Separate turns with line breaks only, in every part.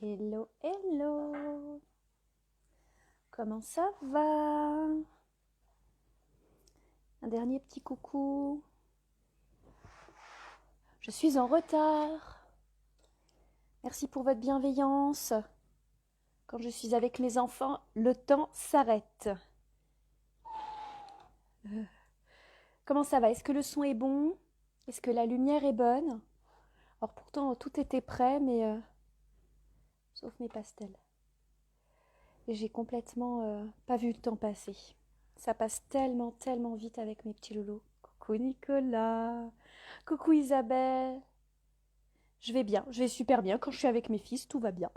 Hello, hello. Comment ça va? Un dernier petit coucou. Je suis en retard. Merci pour votre bienveillance. Quand je suis avec mes enfants, le temps s'arrête. Comment ça va? Est-ce que le son est bon? Est-ce que la lumière est bonne? Alors pourtant, tout était prêt, mais sauf mes pastels. Et j'ai complètement pas vu le temps passer. Ça passe tellement, tellement vite avec mes petits loulous. Coucou Nicolas. Coucou Isabelle. Je vais super bien. Quand je suis avec mes fils, tout va bien.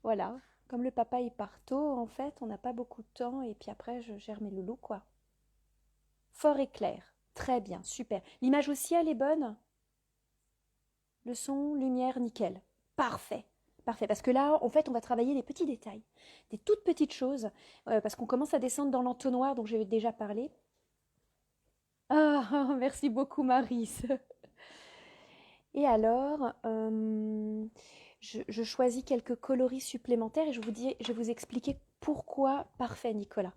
Voilà. Comme le papa il part tôt, en fait, on n'a pas beaucoup de temps. Et puis après, je gère mes loulous, quoi. Fort et clair. Très bien, super. L'image aussi, elle est bonne? Le son, lumière, nickel. Parfait. Parfait. Parce que là, en fait, on va travailler les petits détails. Des toutes petites choses. Parce qu'on commence à descendre dans l'entonnoir dont j'ai déjà parlé. Ah, merci beaucoup, Maris. Et alors, je choisis quelques coloris supplémentaires et je vais vous expliquer pourquoi, parfait Nicolas,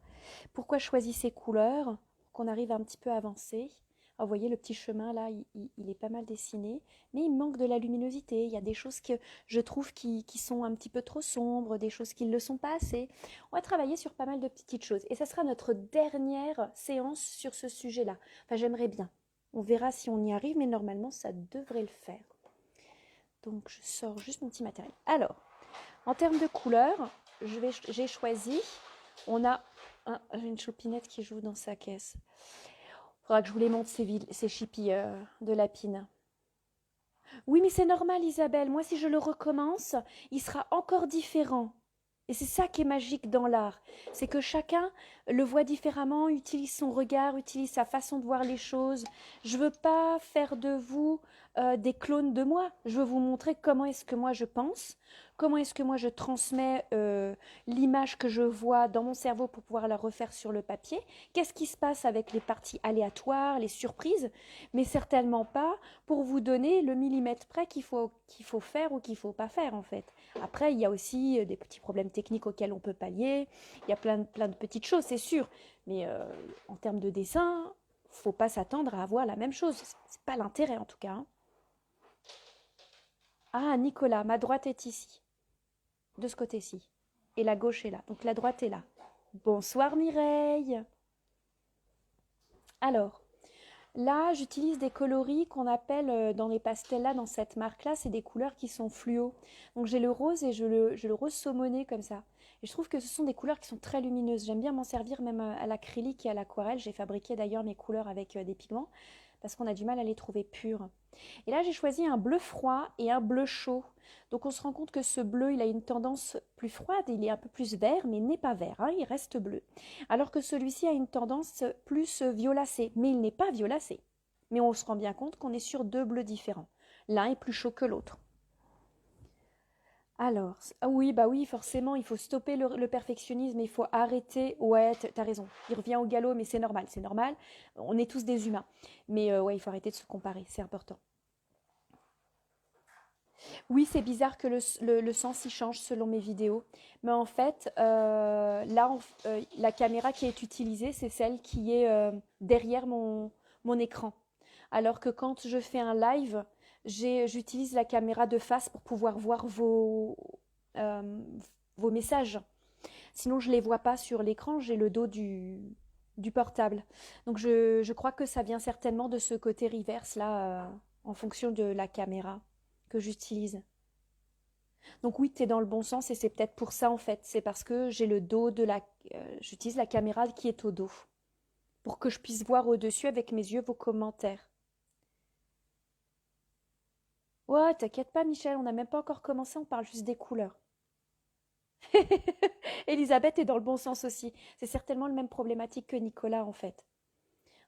pourquoi je choisis ces couleurs, qu'on arrive un petit peu à avancer. Alors, vous voyez le petit chemin là, il est pas mal dessiné, mais il manque de la luminosité. Il y a des choses que je trouve qui sont un petit peu trop sombres, des choses qui ne le sont pas assez. On va travailler sur pas mal de petites choses et ça sera notre dernière séance sur ce sujet-là. Enfin, j'aimerais bien. On verra si on y arrive, mais normalement, ça devrait le faire. Donc, je sors juste mon petit matériel. Alors, en termes de couleurs, j'ai choisi. On a une choupinette qui joue dans sa caisse. Il faudra que je vous les montre, ces chippies de lapine. Oui, mais c'est normal, Isabelle. Moi, si je le recommence, il sera encore différent. Et c'est ça qui est magique dans l'art. C'est que chacun le voit différemment, utilise son regard, utilise sa façon de voir les choses. Je ne veux pas faire de vous des clones de moi. Je veux vous montrer comment est-ce que moi je pense, comment est-ce que moi je transmets l'image que je vois dans mon cerveau pour pouvoir la refaire sur le papier. Qu'est-ce qui se passe avec les parties aléatoires, les surprises, mais certainement pas pour vous donner le millimètre près qu'il faut faire ou qu'il ne faut pas faire en fait. Après, il y a aussi des petits problèmes techniques auxquels on peut pallier. Il y a plein de petites choses, c'est sûr. Mais en termes de dessin, faut pas s'attendre à avoir la même chose. C'est pas l'intérêt en tout cas. Hein. Ah, Nicolas, ma droite est ici, de ce côté-ci. Et la gauche est là. Donc la droite est là. Bonsoir Mireille. Alors, là, j'utilise des coloris qu'on appelle dans les pastels là, dans cette marque-là, c'est des couleurs qui sont fluo. Donc j'ai le rose et je le rose saumoné comme ça. Et je trouve que ce sont des couleurs qui sont très lumineuses. J'aime bien m'en servir même à l'acrylique et à l'aquarelle. J'ai fabriqué d'ailleurs mes couleurs avec des pigments parce qu'on a du mal à les trouver pures. Et là, j'ai choisi un bleu froid et un bleu chaud. Donc on se rend compte que ce bleu, il a une tendance plus froide, il est un peu plus vert, mais il n'est pas vert, hein, il reste bleu. Alors que celui-ci a une tendance plus violacée, mais il n'est pas violacé. Mais on se rend bien compte qu'on est sur deux bleus différents. L'un est plus chaud que l'autre. Alors, ah oui, bah oui, forcément, il faut stopper le perfectionnisme, il faut arrêter. Ouais, t'as raison. Il revient au galop, mais c'est normal, c'est normal. On est tous des humains. Mais ouais, il faut arrêter de se comparer, c'est important. Oui, c'est bizarre que le sens y change selon mes vidéos. Mais en fait, là, la caméra qui est utilisée, c'est celle qui est derrière mon écran. Alors que quand je fais un live, j'utilise la caméra de face pour pouvoir voir euh, vos messages. Sinon, je ne les vois pas sur l'écran, j'ai le dos du portable. Donc, je crois que ça vient certainement de ce côté reverse, là, en fonction de la caméra que j'utilise. Donc oui, tu es dans le bon sens et c'est peut-être pour ça en fait. C'est parce que j'ai le dos de la... j'utilise la caméra qui est au dos pour que je puisse voir au-dessus avec mes yeux vos commentaires. Ouais, t'inquiète pas Michel, on n'a même pas encore commencé, on parle juste des couleurs. Elisabeth est dans le bon sens aussi. C'est certainement le même problématique que Nicolas en fait.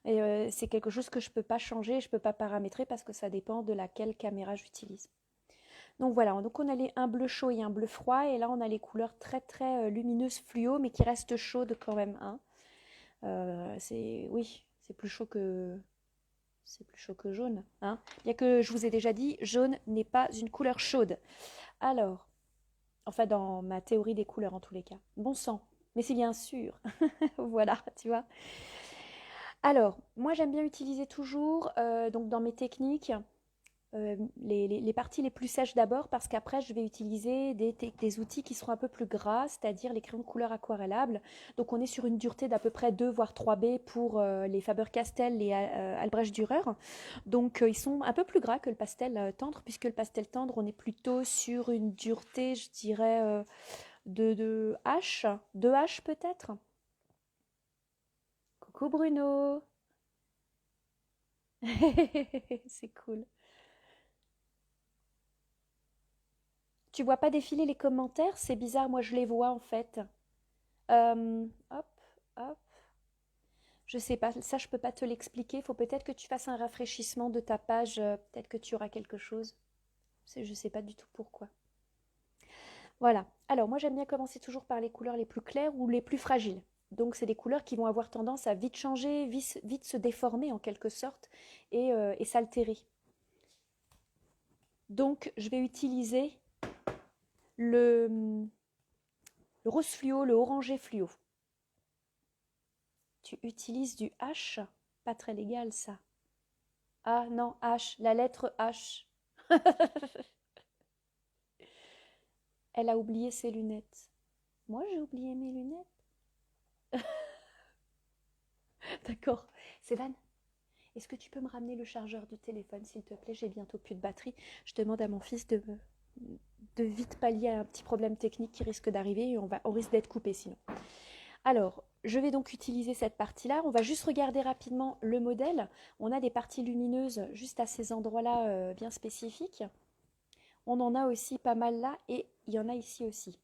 Et c'est quelque chose que je ne peux pas changer, je ne peux pas paramétrer parce que ça dépend de laquelle caméra j'utilise. Donc voilà, donc on a un bleu chaud et un bleu froid, et là on a les couleurs très très lumineuses fluo, mais qui restent chaudes quand même. Hein. Oui, c'est plus chaud que jaune. Hein. Bien que je vous ai déjà dit, jaune n'est pas une couleur chaude. Alors, Enfin, dans ma théorie des couleurs en tous les cas. Bon sang, mais c'est bien sûr. Voilà, tu vois. Alors, moi j'aime bien utiliser toujours, donc dans mes techniques, les parties les plus sèches d'abord parce qu'après je vais utiliser des outils qui seront un peu plus gras, c'est-à-dire les crayons de couleur aquarellables. Donc on est sur une dureté d'à peu près 2 voire 3B pour les Faber-Castell et Albrecht Dürer. Donc ils sont un peu plus gras que le pastel tendre, puisque le pastel tendre on est plutôt sur une dureté, je dirais, de H, 2H peut-être. Coucou Bruno. C'est cool. Tu vois pas défiler les commentaires? C'est bizarre, moi je les vois en fait. Hop, hop. Je sais pas, ça je peux pas te l'expliquer. Il faut peut-être que tu fasses un rafraîchissement de ta page. Peut-être que tu auras quelque chose. Je sais pas du tout pourquoi. Voilà. Alors moi j'aime bien commencer toujours par les couleurs les plus claires ou les plus fragiles. Donc c'est des couleurs qui vont avoir tendance à vite changer, vite se déformer en quelque sorte et s'altérer. Donc je vais utiliser le, le rose fluo, le orangé fluo. Tu utilises du H? Pas très légal ça. Ah non, H, la lettre H. Elle a oublié ses lunettes. Moi, j'ai oublié mes lunettes. D'accord. Sévan, est-ce que tu peux me ramener le chargeur du téléphone, s'il te plaît? J'ai bientôt plus de batterie. Je demande à mon fils de vite pallier à un petit problème technique qui risque d'arriver et on risque d'être coupé sinon. Alors, je vais donc utiliser cette partie-là. On va juste regarder rapidement le modèle. On a des parties lumineuses juste à ces endroits-là bien spécifiques. On en a aussi pas mal là et il y en a ici aussi.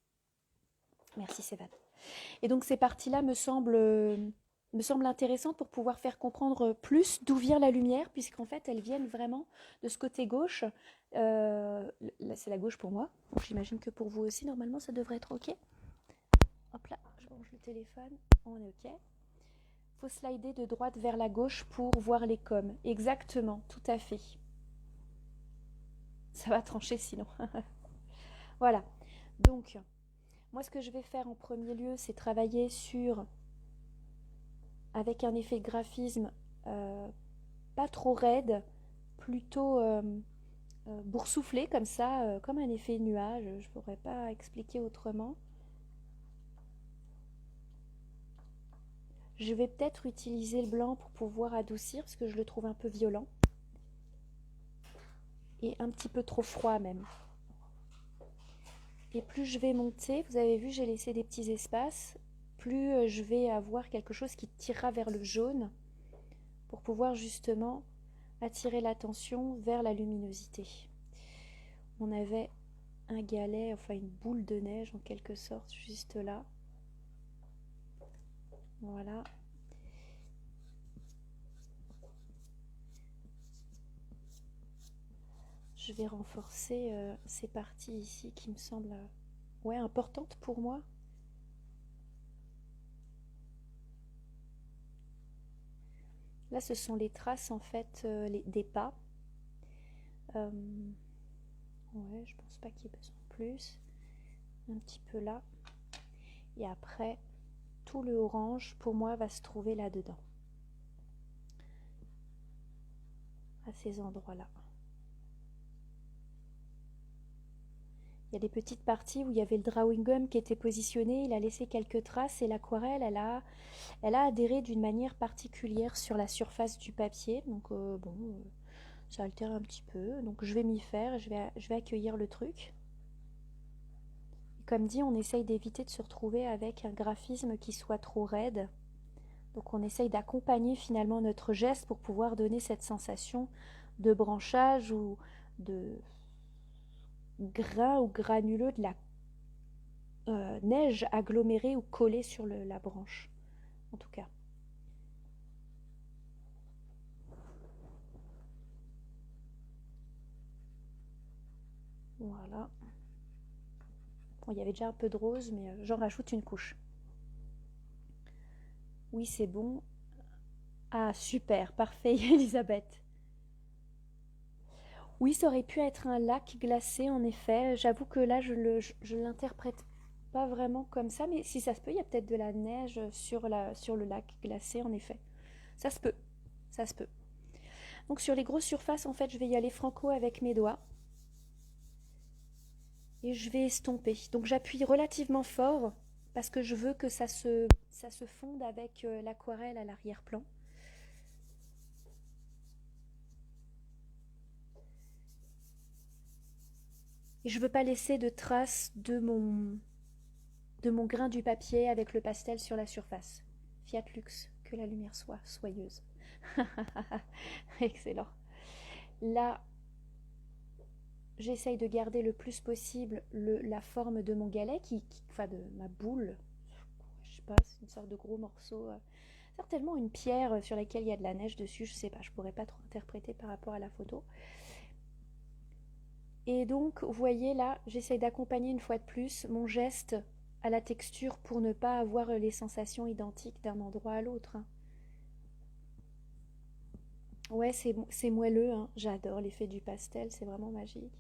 Merci Sévan. Et donc ces parties-là me semblent intéressantes pour pouvoir faire comprendre plus d'où vient la lumière, puisqu'en fait elles viennent vraiment de ce côté gauche. Là c'est la gauche pour moi, donc j'imagine que pour vous aussi normalement ça devrait être ok. Hop là, je branche le téléphone, on est ok. Faut slider de droite vers la gauche pour voir les coms. Exactement, tout à fait. Ça va trancher sinon. Voilà. Donc, moi ce que je vais faire en premier lieu, c'est travailler sur, avec un effet de graphisme pas trop raide, plutôt boursouflé comme ça, comme un effet nuage. Je ne pourrais pas expliquer autrement. Je vais peut-être utiliser le blanc pour pouvoir adoucir, parce que je le trouve un peu violent. Et un petit peu trop froid même. Et plus je vais monter, vous avez vu, j'ai laissé des petits espaces, plus je vais avoir quelque chose qui tirera vers le jaune pour pouvoir justement attirer l'attention vers la luminosité. On avait un galet, enfin une boule de neige en quelque sorte, juste là. Voilà. Je vais renforcer ces parties ici qui me semblent ouais, importantes pour moi. Là, ce sont les traces en fait des pas. Ouais, je pense pas qu'il y ait besoin de plus. Un petit peu là. Et après, tout le orange pour moi va se trouver là-dedans. À ces endroits-là. Il y a des petites parties où il y avait le drawing gum qui était positionné, il a laissé quelques traces et l'aquarelle, elle a adhéré d'une manière particulière sur la surface du papier. Donc bon, ça altère un petit peu. Donc je vais m'y faire, je vais accueillir le truc. Et comme dit, on essaye d'éviter de se retrouver avec un graphisme qui soit trop raide. Donc on essaye d'accompagner finalement notre geste pour pouvoir donner cette sensation de branchage ou de grain ou granuleux de la neige agglomérée ou collée sur la branche, en tout cas. Voilà. Bon, il y avait déjà un peu de rose, mais j'en rajoute une couche. Oui, c'est bon. Ah, super, parfait, Elisabeth. Oui, ça aurait pu être un lac glacé, en effet. J'avoue que là, je l'interprète pas vraiment comme ça, mais si ça se peut, il y a peut-être de la neige sur le lac glacé, en effet. Ça se peut, ça se peut. Donc sur les grosses surfaces, en fait, je vais y aller franco avec mes doigts et je vais estomper. Donc j'appuie relativement fort parce que je veux que ça se fonde avec l'aquarelle à l'arrière-plan. Et je veux pas laisser de traces de mon grain du papier avec le pastel sur la surface. Fiat Lux, que la lumière soit soyeuse. Excellent. Là, j'essaye de garder le plus possible la forme de mon galet, enfin de ma boule. Je sais pas, c'est une sorte de gros morceau. Certainement une pierre sur laquelle il y a de la neige dessus, je sais pas, je pourrais pas trop interpréter par rapport à la photo. Et donc, vous voyez là, j'essaye d'accompagner une fois de plus mon geste à la texture pour ne pas avoir les sensations identiques d'un endroit à l'autre. Ouais, c'est moelleux, hein. J'adore l'effet du pastel, c'est vraiment magique.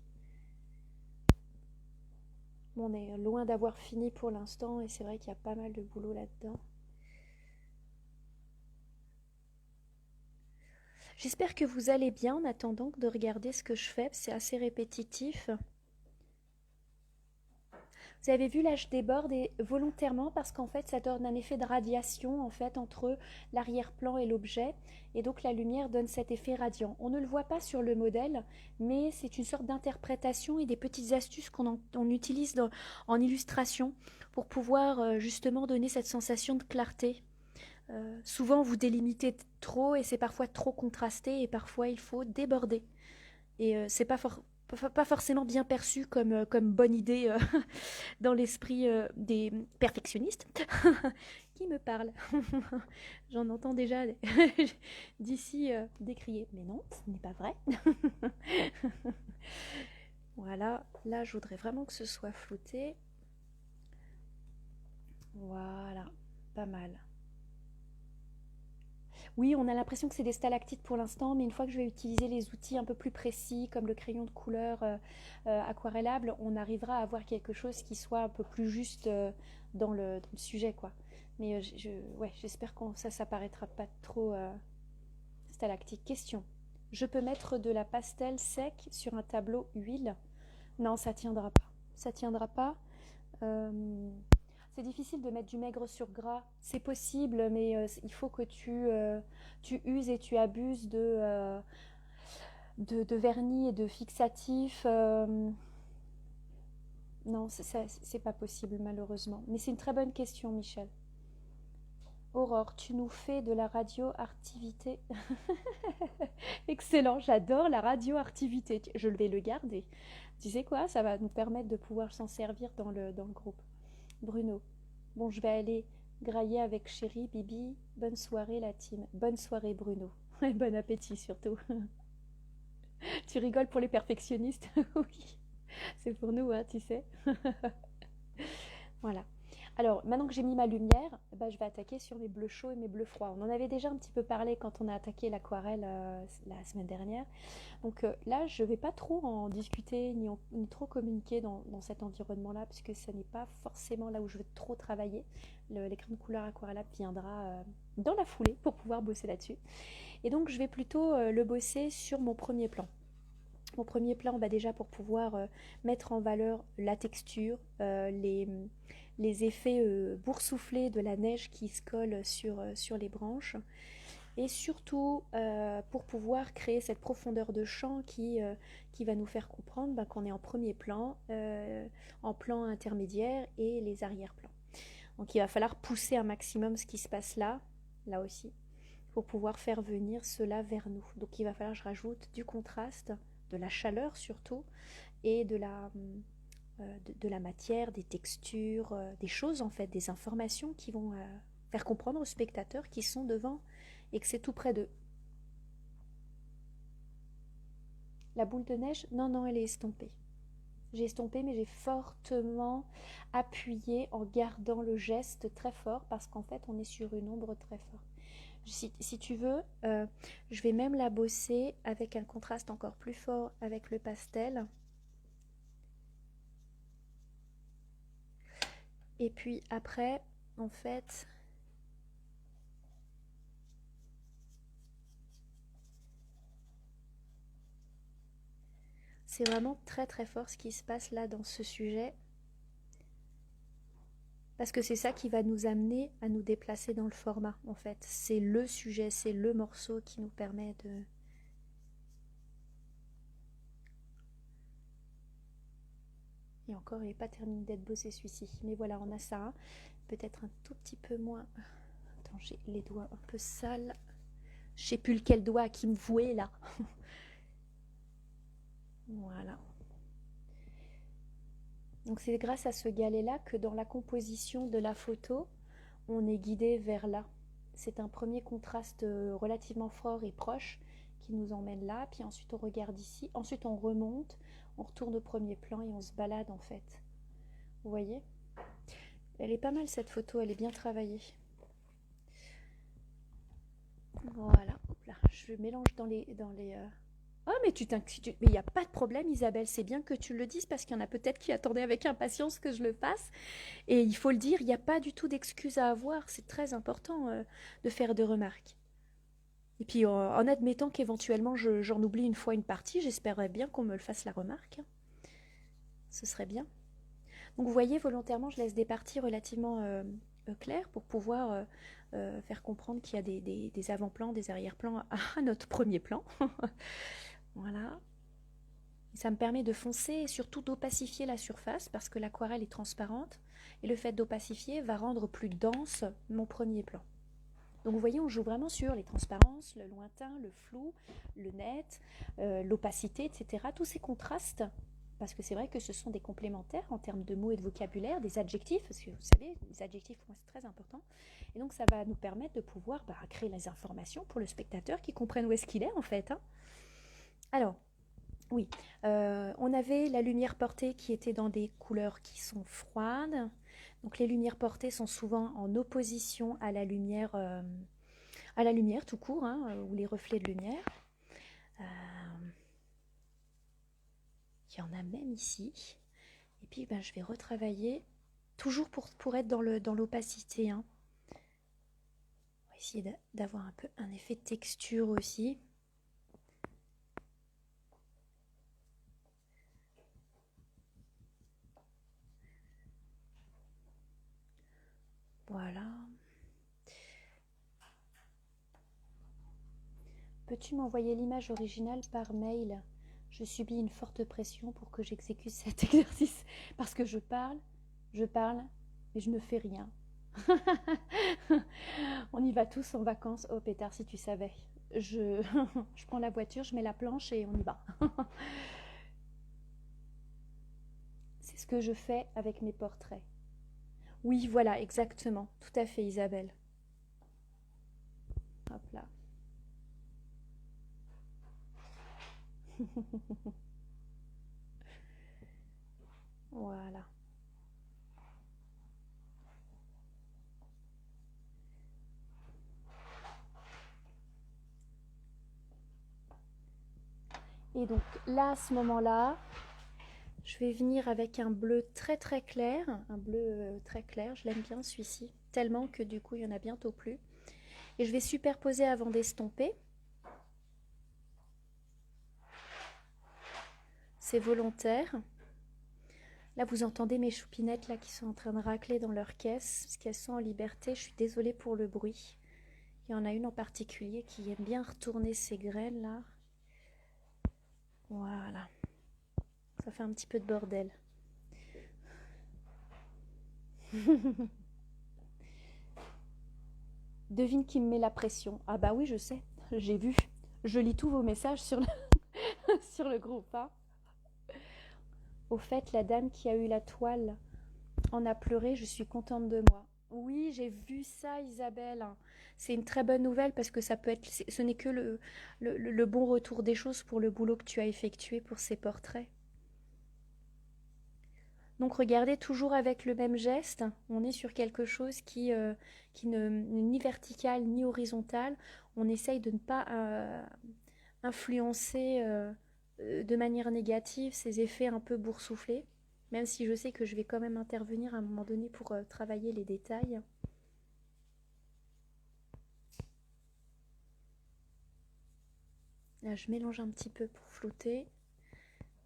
Bon, on est loin d'avoir fini pour l'instant et c'est vrai qu'il y a pas mal de boulot là-dedans. J'espère que vous allez bien en attendant de regarder ce que je fais, c'est assez répétitif. Vous avez vu là, je déborde volontairement parce qu'en fait, ça donne un effet de radiation en fait entre l'arrière-plan et l'objet, et donc la lumière donne cet effet radiant. On ne le voit pas sur le modèle, mais c'est une sorte d'interprétation et des petites astuces on utilise en illustration pour pouvoir justement donner cette sensation de clarté. Souvent, vous délimitez trop et c'est parfois trop contrasté et parfois il faut déborder. Et c'est pas forcément bien perçu comme bonne idée dans l'esprit des perfectionnistes qui me parlent. J'en entends déjà d'ici décrier. Mais non, ce n'est pas vrai. Voilà, là je voudrais vraiment que ce soit flouté. Voilà, pas mal. Oui, on a l'impression que c'est des stalactites pour l'instant, mais une fois que je vais utiliser les outils un peu plus précis, comme le crayon de couleur aquarellable, on arrivera à avoir quelque chose qui soit un peu plus juste dans le sujet, quoi. Mais ouais, j'espère que ça paraîtra pas trop stalactique. Question. Je peux mettre de la pastel sec sur un tableau huile? Non, ça tiendra pas. Ça tiendra pas. Euh, c'est difficile de mettre du maigre sur gras. C'est possible, mais il faut que tu uses et tu abuses de vernis et de fixatifs. Non, c'est pas possible, malheureusement. Mais c'est une très bonne question, Michel. Aurore, tu nous fais de la radioactivité. Excellent, j'adore la radioactivité. Je vais le garder. Tu sais quoi? Ça va nous permettre de pouvoir s'en servir dans le groupe. Bruno. Bon, je vais aller grailler avec chéri, Bibi. Bonne soirée, la team. Bonne soirée, Bruno. Et bon appétit, surtout. Tu rigoles pour les perfectionnistes? Oui, c'est pour nous, hein, tu sais. Voilà. Alors, maintenant que j'ai mis ma lumière, bah, je vais attaquer sur mes bleus chauds et mes bleus froids. On en avait déjà un petit peu parlé quand on a attaqué l'aquarelle la semaine dernière. Donc là, je ne vais pas trop en discuter ni trop communiquer dans cet environnement-là, puisque ce n'est pas forcément là où je veux trop travailler. L'écran de couleur aquarellable viendra dans la foulée pour pouvoir bosser là-dessus. Et donc, je vais plutôt le bosser sur mon premier plan. Mon premier plan, bah déjà pour pouvoir mettre en valeur la texture, les effets boursouflés de la neige qui se colle sur les branches, et surtout pour pouvoir créer cette profondeur de champ qui va nous faire comprendre bah, qu'on est en plan intermédiaire et les arrière-plans. Donc il va falloir pousser un maximum ce qui se passe là aussi, pour pouvoir faire venir cela vers nous. Donc il va falloir que je rajoute du contraste, de la chaleur surtout, et de la matière, des textures, des choses en fait, des informations qui vont faire comprendre aux spectateurs qui sont devant et que c'est tout près d'eux. La boule de neige, non, non, elle est estompée. J'ai estompé, mais j'ai fortement appuyé en gardant le geste très fort parce qu'en fait, on est sur une ombre très forte. Si tu veux, je vais même la bosser avec un contraste encore plus fort avec le pastel. Et puis après, en fait, c'est vraiment très très fort ce qui se passe là dans ce sujet. Parce que c'est ça qui va nous amener à nous déplacer dans le format, en fait. C'est le sujet, c'est le morceau qui nous permet de... Et encore, il n'est pas terminé d'être bossé celui-ci. Mais voilà, on a ça. Peut-être un tout petit peu moins... Attends, j'ai les doigts un peu sales. Je sais plus lequel doigt qui me vouait là. Voilà. Donc c'est grâce à ce galet-là que dans la composition de la photo, on est guidé vers là. C'est un premier contraste relativement fort et proche qui nous emmène là. Puis ensuite on regarde ici. Ensuite on remonte, on retourne au premier plan et on se balade en fait. Vous voyez? Elle est pas mal cette photo, elle est bien travaillée. Voilà, là, je mélange dans les... Oh, mais mais il n'y a pas de problème, Isabelle, c'est bien que tu le dises parce qu'il y en a peut-être qui attendaient avec impatience que je le fasse. Et il faut le dire, il n'y a pas du tout d'excuses à avoir, c'est très important de faire de remarques. Et puis en admettant qu'éventuellement j'en oublie une fois une partie, j'espérais bien qu'on me le fasse la remarque. Ce serait bien. Donc vous voyez, volontairement, je laisse des parties relativement claires pour pouvoir faire comprendre qu'il y a des avant-plans, des arrière-plans à notre premier plan. Voilà. Ça me permet de foncer et surtout d'opacifier la surface parce que l'aquarelle est transparente et le fait d'opacifier va rendre plus dense mon premier plan. Donc vous voyez, on joue vraiment sur les transparences, le lointain, le flou, le net, l'opacité, etc. Tous ces contrastes, parce que c'est vrai que ce sont des complémentaires en termes de mots et de vocabulaire, des adjectifs, parce que vous savez, les adjectifs pour moi c'est très important. Et donc ça va nous permettre de pouvoir créer les informations pour le spectateur qui comprenne où est-ce qu'il est en fait. Hein. Alors, oui, on avait la lumière portée qui était dans des couleurs qui sont froides. Donc les lumières portées sont souvent en opposition à la lumière tout court, hein, ou les reflets de lumière. Il y en a même ici. Et puis je vais retravailler, toujours pour être dans l'opacité. Hein. On va essayer d'avoir un peu un effet de texture aussi. Voilà. Peux-tu m'envoyer l'image originale par mail? Je subis une forte pression pour que j'exécute cet exercice parce que je parle, mais je ne fais rien. On y va tous en vacances. Oh pétard, si tu savais. Je prends la voiture, je mets la planche et on y va. C'est ce que je fais avec mes portraits. Oui, voilà, exactement. Tout à fait, Isabelle. Hop là. Voilà. Et donc là, à ce moment-là, je vais venir avec un bleu très très clair, un bleu très clair, je l'aime bien celui-ci, tellement que du coup il y en a bientôt plus. Et je vais superposer avant d'estomper. C'est volontaire. Là vous entendez mes choupinettes là qui sont en train de racler dans leur caisse, parce qu'elles sont en liberté, je suis désolée pour le bruit. Il y en a une en particulier qui aime bien retourner ses graines là. Voilà. Ça fait un petit peu de bordel. Devine qui me met la pression. Ah bah oui, je sais, j'ai vu. Je lis tous vos messages sur le, sur le groupe. Hein. Au fait, la dame qui a eu la toile en a pleuré, je suis contente de moi. Oui, j'ai vu ça, Isabelle. C'est une très bonne nouvelle parce que ça peut être, ce n'est que le bon retour des choses pour le boulot que tu as effectué pour ces portraits. Donc regardez toujours avec le même geste, on est sur quelque chose qui n'est ni vertical ni horizontal. On essaye de ne pas influencer de manière négative ces effets un peu boursouflés, même si je sais que je vais quand même intervenir à un moment donné pour travailler les détails. Là, je mélange un petit peu pour flouter.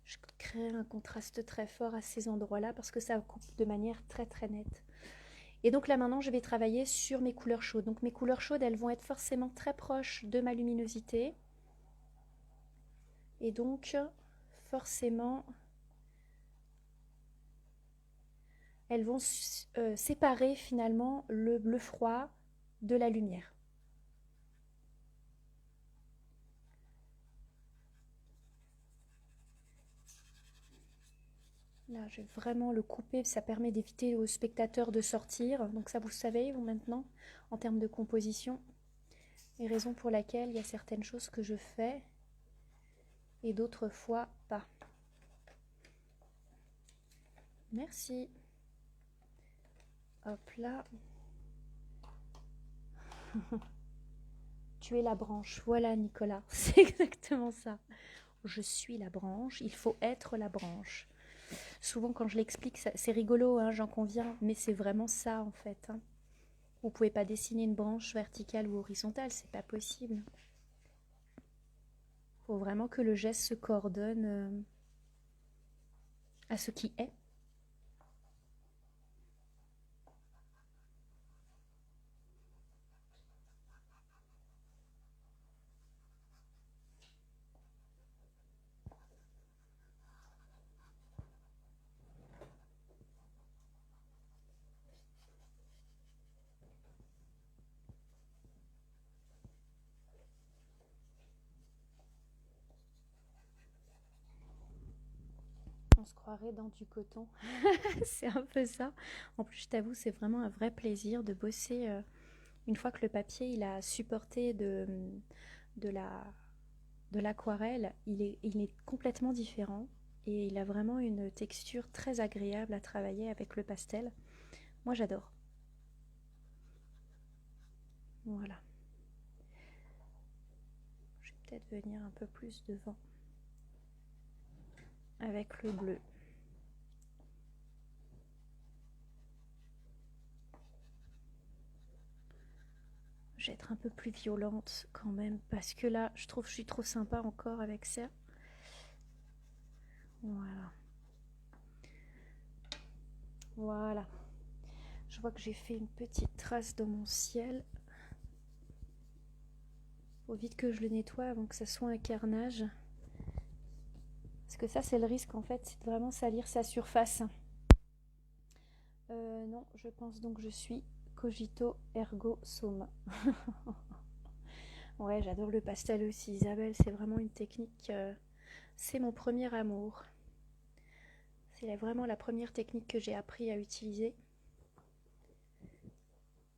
Je crée un contraste très fort à ces endroits-là parce que ça coupe de manière très très nette. Et donc là maintenant, je vais travailler sur mes couleurs chaudes. Donc mes couleurs chaudes, elles vont être forcément très proches de ma luminosité. Et donc, forcément, elles vont séparer finalement le bleu froid de la lumière. Là, je vais vraiment le couper, ça permet d'éviter aux spectateurs de sortir. Donc ça, vous savez, vous maintenant, en termes de composition, les raisons pour lesquelles il y a certaines choses que je fais et d'autres fois pas. Merci. Hop là. Tu es la branche. Voilà, Nicolas, c'est exactement ça. Je suis la branche, il faut être la branche. Souvent quand je l'explique, c'est rigolo, hein, j'en conviens, mais c'est vraiment ça en fait. Hein. Vous pouvez pas dessiner une branche verticale ou horizontale, c'est pas possible. Il faut vraiment que le geste se coordonne à ce qui est. On se croirait dans du coton. C'est un peu ça. En plus, je t'avoue, c'est vraiment un vrai plaisir de bosser une fois que le papier il a supporté de l'aquarelle, il est complètement différent et il a vraiment une texture très agréable à travailler avec le pastel. Moi, j'adore. Voilà. Je vais peut-être venir un peu plus devant avec le bleu. Je vais être un peu plus violente quand même parce que là, je trouve que je suis trop sympa encore avec ça. Voilà. Voilà. Je vois que j'ai fait une petite trace dans mon ciel. Faut vite que je le nettoie avant que ça soit un carnage. Parce que ça, c'est le risque en fait, c'est de vraiment salir sa surface. Non, je pense donc que je suis cogito ergo sum. Ouais, j'adore le pastel aussi, Isabelle, c'est vraiment une technique, c'est mon premier amour. C'est vraiment la première technique que j'ai appris à utiliser.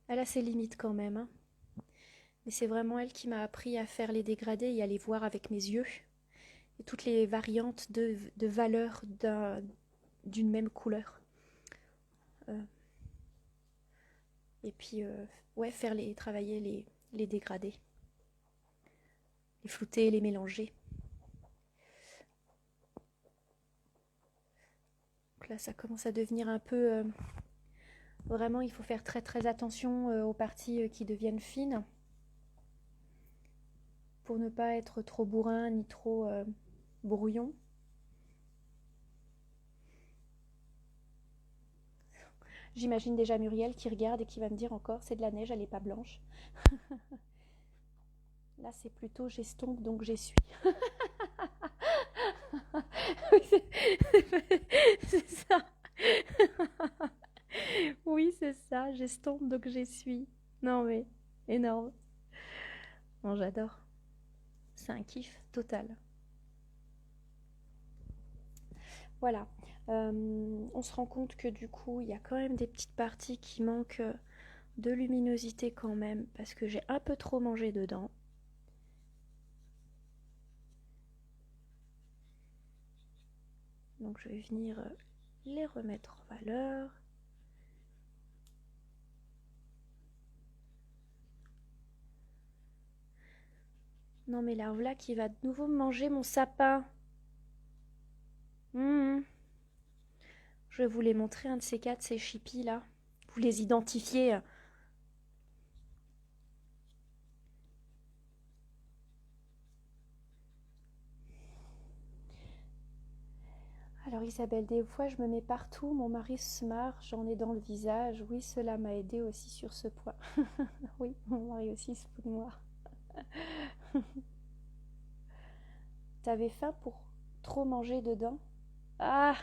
Elle a ses limites quand même, hein. Mais c'est vraiment elle qui m'a appris à faire les dégradés et à les voir avec mes yeux. Et toutes les variantes de valeurs d'une même couleur. Et puis, ouais, travailler les dégradés. Les flouter, les mélanger. Donc là, ça commence à devenir un peu... vraiment, il faut faire très très attention aux parties qui deviennent fines. Pour ne pas être trop bourrin ni trop brouillon. J'imagine déjà Muriel qui regarde et qui va me dire encore, c'est de la neige, elle n'est pas blanche. Là, c'est plutôt j'estompe, donc j'essuie. C'est ça. Oui, c'est ça, j'estompe, donc j'essuie. Non mais, énorme. Bon, j'adore. C'est un kiff total. Voilà. On se rend compte que du coup, il y a quand même des petites parties qui manquent de luminosité quand même, parce que j'ai un peu trop mangé dedans. Donc je vais venir les remettre en valeur. Non mais là, voilà qui va de nouveau manger mon sapin. Je vais vous les montrer, un de ces quatre, ces chippies là. Vous les identifiez. Alors Isabelle, des fois je me mets partout, mon mari se marre, j'en ai dans le visage. Oui, cela m'a aidé aussi sur ce point. Oui, mon mari aussi se fout de moi. T'avais faim pour trop manger dedans? Ah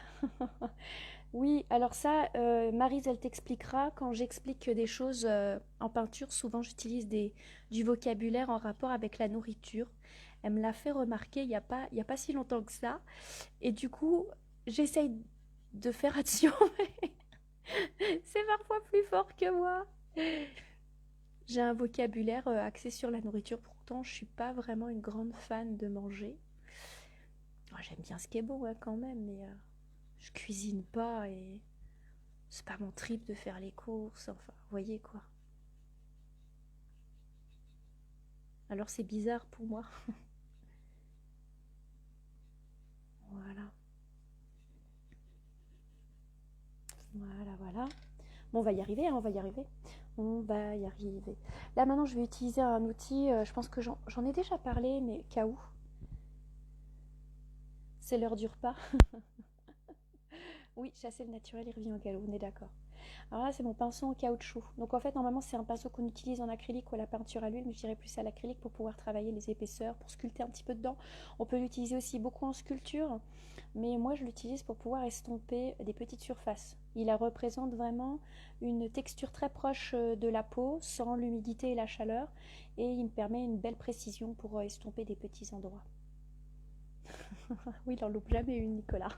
oui, alors ça, Maryse, elle t'expliquera. Quand j'explique des choses en peinture, souvent j'utilise du vocabulaire en rapport avec la nourriture. Elle me l'a fait remarquer il y a pas si longtemps que ça. Et du coup, j'essaye de faire attention, mais c'est parfois plus fort que moi. J'ai un vocabulaire axé sur la nourriture, pourtant je suis pas vraiment une grande fan de manger. Moi, j'aime bien ce qui est bon hein, quand même, mais je cuisine pas et c'est pas mon trip de faire les courses, enfin, vous voyez quoi. Alors c'est bizarre pour moi. Voilà, voilà. Bon, on va y arriver, hein, on va y arriver. On va y arriver. Là maintenant, je vais utiliser un outil, je pense que j'en ai déjà parlé, mais cas où. C'est l'heure du repas. Oui, chasser le naturel, il revient au galop, on est d'accord. Alors là, c'est mon pinceau en caoutchouc. Donc en fait, normalement, c'est un pinceau qu'on utilise en acrylique ou à la peinture à l'huile, mais je dirais plus à l'acrylique pour pouvoir travailler les épaisseurs, pour sculpter un petit peu dedans. On peut l'utiliser aussi beaucoup en sculpture, mais moi, je l'utilise pour pouvoir estomper des petites surfaces. Il représente vraiment une texture très proche de la peau, sans l'humidité et la chaleur, et il me permet une belle précision pour estomper des petits endroits. Oui, il n'en loupe jamais une, Nicolas.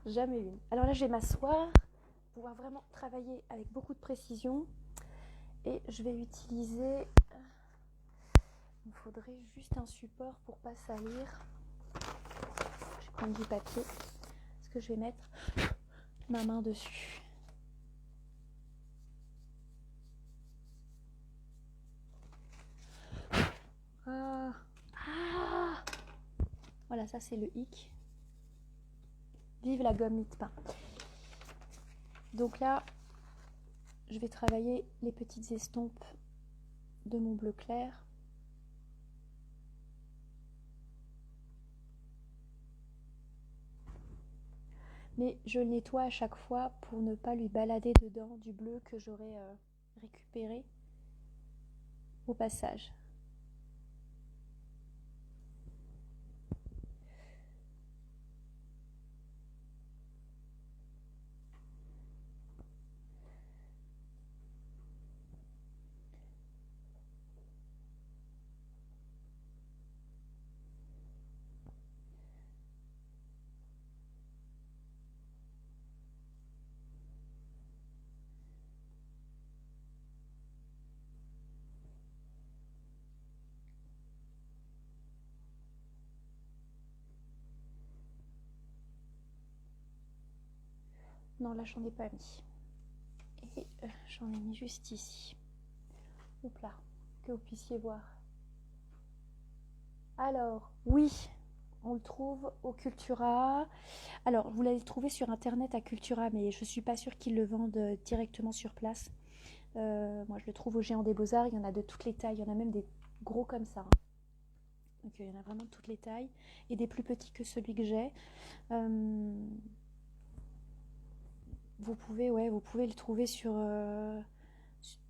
Jamais une. Alors là, je vais m'asseoir, pouvoir vraiment travailler avec beaucoup de précision. Et je vais utiliser, il me faudrait juste un support pour pas salir. Je vais prendre du papier, parce que je vais mettre ma main dessus. Ah, ah. Voilà, ça c'est le hic. Vive la gomme mie-de-pain. Donc là, je vais travailler les petites estompes de mon bleu clair. Mais je le nettoie à chaque fois pour ne pas lui balader dedans du bleu que j'aurais récupéré au passage. Non, là j'en ai pas mis. Et j'en ai mis juste ici. Hop là, que vous puissiez voir. Alors, oui, on le trouve au Cultura. Alors, vous l'avez trouvé sur internet à Cultura, mais je ne suis pas sûre qu'ils le vendent directement sur place. Moi, je le trouve au Géant des Beaux-Arts. Il y en a de toutes les tailles. Il y en a même des gros comme ça. Donc, il y en a vraiment de toutes les tailles. Et des plus petits que celui que j'ai. Vous pouvez le trouver sur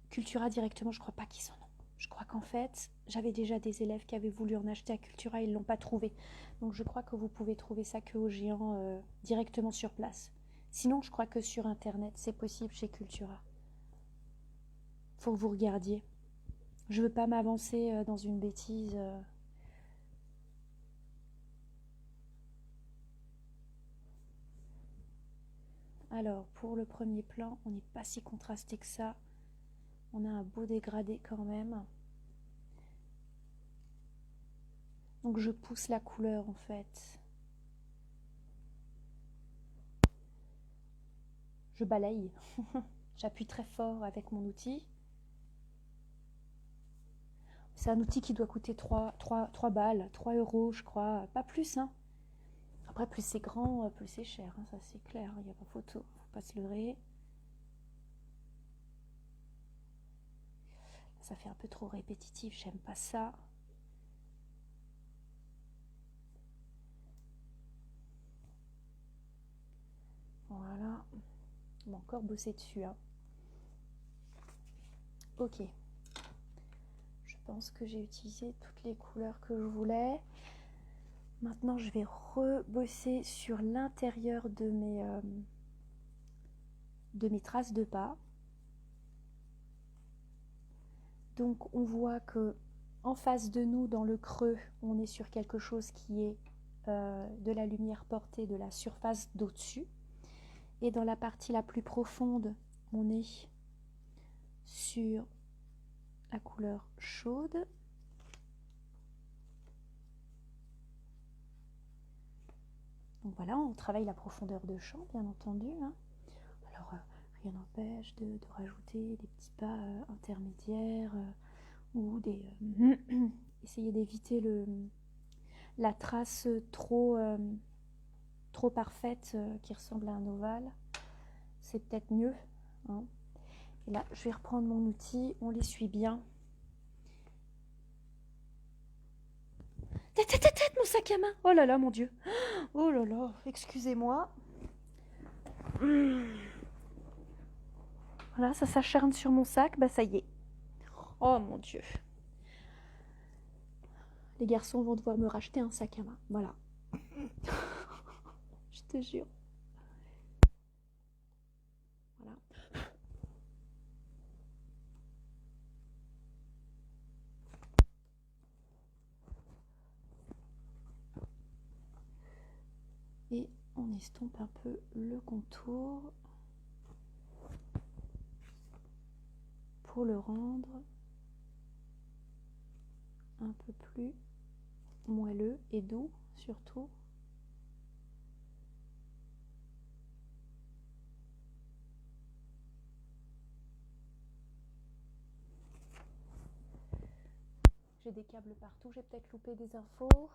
Cultura directement. Je crois pas qu'ils en ont. Je crois qu'en fait, j'avais déjà des élèves qui avaient voulu en acheter à Cultura et ils ne l'ont pas trouvé. Donc je crois que vous pouvez trouver ça que au Géant directement sur place. Sinon, je crois que sur internet, c'est possible chez Cultura. Faut que vous regardiez. Je veux pas m'avancer dans une bêtise. Alors, pour le premier plan, on n'est pas si contrasté que ça. On a un beau dégradé quand même. Donc je pousse la couleur en fait. je balaye. J'appuie très fort avec mon outil. C'est un outil qui doit coûter 3 balles, 3 euros, je crois, pas plus. Hein. Après, plus c'est grand, plus c'est cher, hein, ça c'est clair, il n'y a pas photo, faut pas se leurrer. Ça fait un peu trop répétitif, j'aime pas ça. Voilà, on va encore bosser dessus. Hein. Ok, je pense que j'ai utilisé toutes les couleurs que je voulais. Maintenant, je vais rebosser sur l'intérieur de mes traces de pas. Donc, on voit que en face de nous, dans le creux, on est sur quelque chose qui est de la lumière portée de la surface d'au-dessus. Et dans la partie la plus profonde, on est sur la couleur chaude. Donc voilà, on travaille la profondeur de champ, bien entendu. Hein. Alors, rien n'empêche de rajouter des petits pas intermédiaires ou essayer d'éviter la trace trop parfaite qui ressemble à un ovale. C'est peut-être mieux. Hein. Et là, je vais reprendre mon outil, on l'essuie bien. Tête, mon sac à main. Oh là là, mon Dieu. Oh là là, excusez-moi. Voilà, ça s'acharne sur mon sac, bah ça y est. Oh mon Dieu. Les garçons vont devoir me racheter un sac à main. Voilà. Je te jure. Voilà. Et on estompe un peu le contour pour le rendre un peu plus moelleux et doux surtout. J'ai des câbles partout, j'ai peut-être loupé des infos.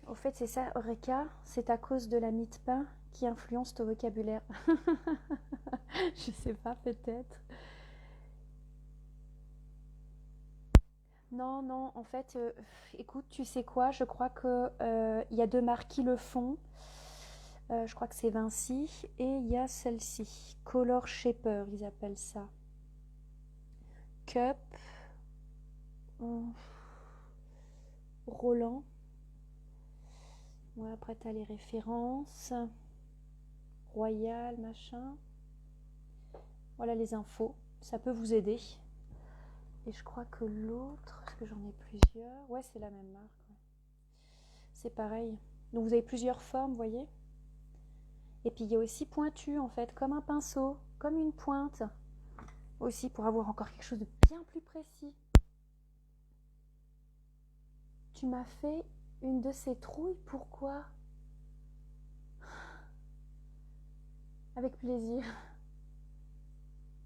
Au fait, c'est ça, Eureka, c'est à cause de la mie de pain qui influence ton vocabulaire. Je sais pas, peut-être. Non, non, en fait, écoute, tu sais quoi, je crois que il y a deux marques qui le font. Je crois que c'est Vinci et il y a celle-ci, Color Shaper, ils appellent ça. Cup, Roland. Ouais, après, tu as les références. Royal, machin. Voilà les infos. Ça peut vous aider. Et je crois que l'autre, parce que j'en ai plusieurs. Ouais, c'est la même marque. Ouais. C'est pareil. Donc vous avez plusieurs formes, vous voyez. Et puis il y a aussi pointu, en fait, comme un pinceau, comme une pointe. Aussi pour avoir encore quelque chose de bien plus précis. Tu m'as fait une de ces trouilles, pourquoi? Avec plaisir.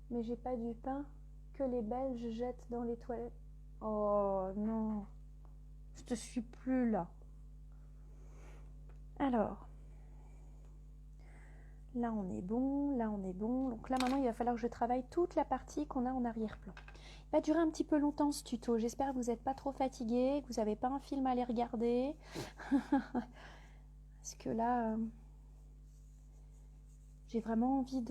Mais j'ai pas du pain que les Belges jettent dans les toilettes. Oh non, je te suis plus là. Alors, là on est bon, là on est bon. Donc là maintenant il va falloir que je travaille toute la partie qu'on a en arrière-plan. Il va durer un petit peu longtemps ce tuto. J'espère que vous n'êtes pas trop fatigués, que vous n'avez pas un film à aller regarder. Parce que là, j'ai vraiment envie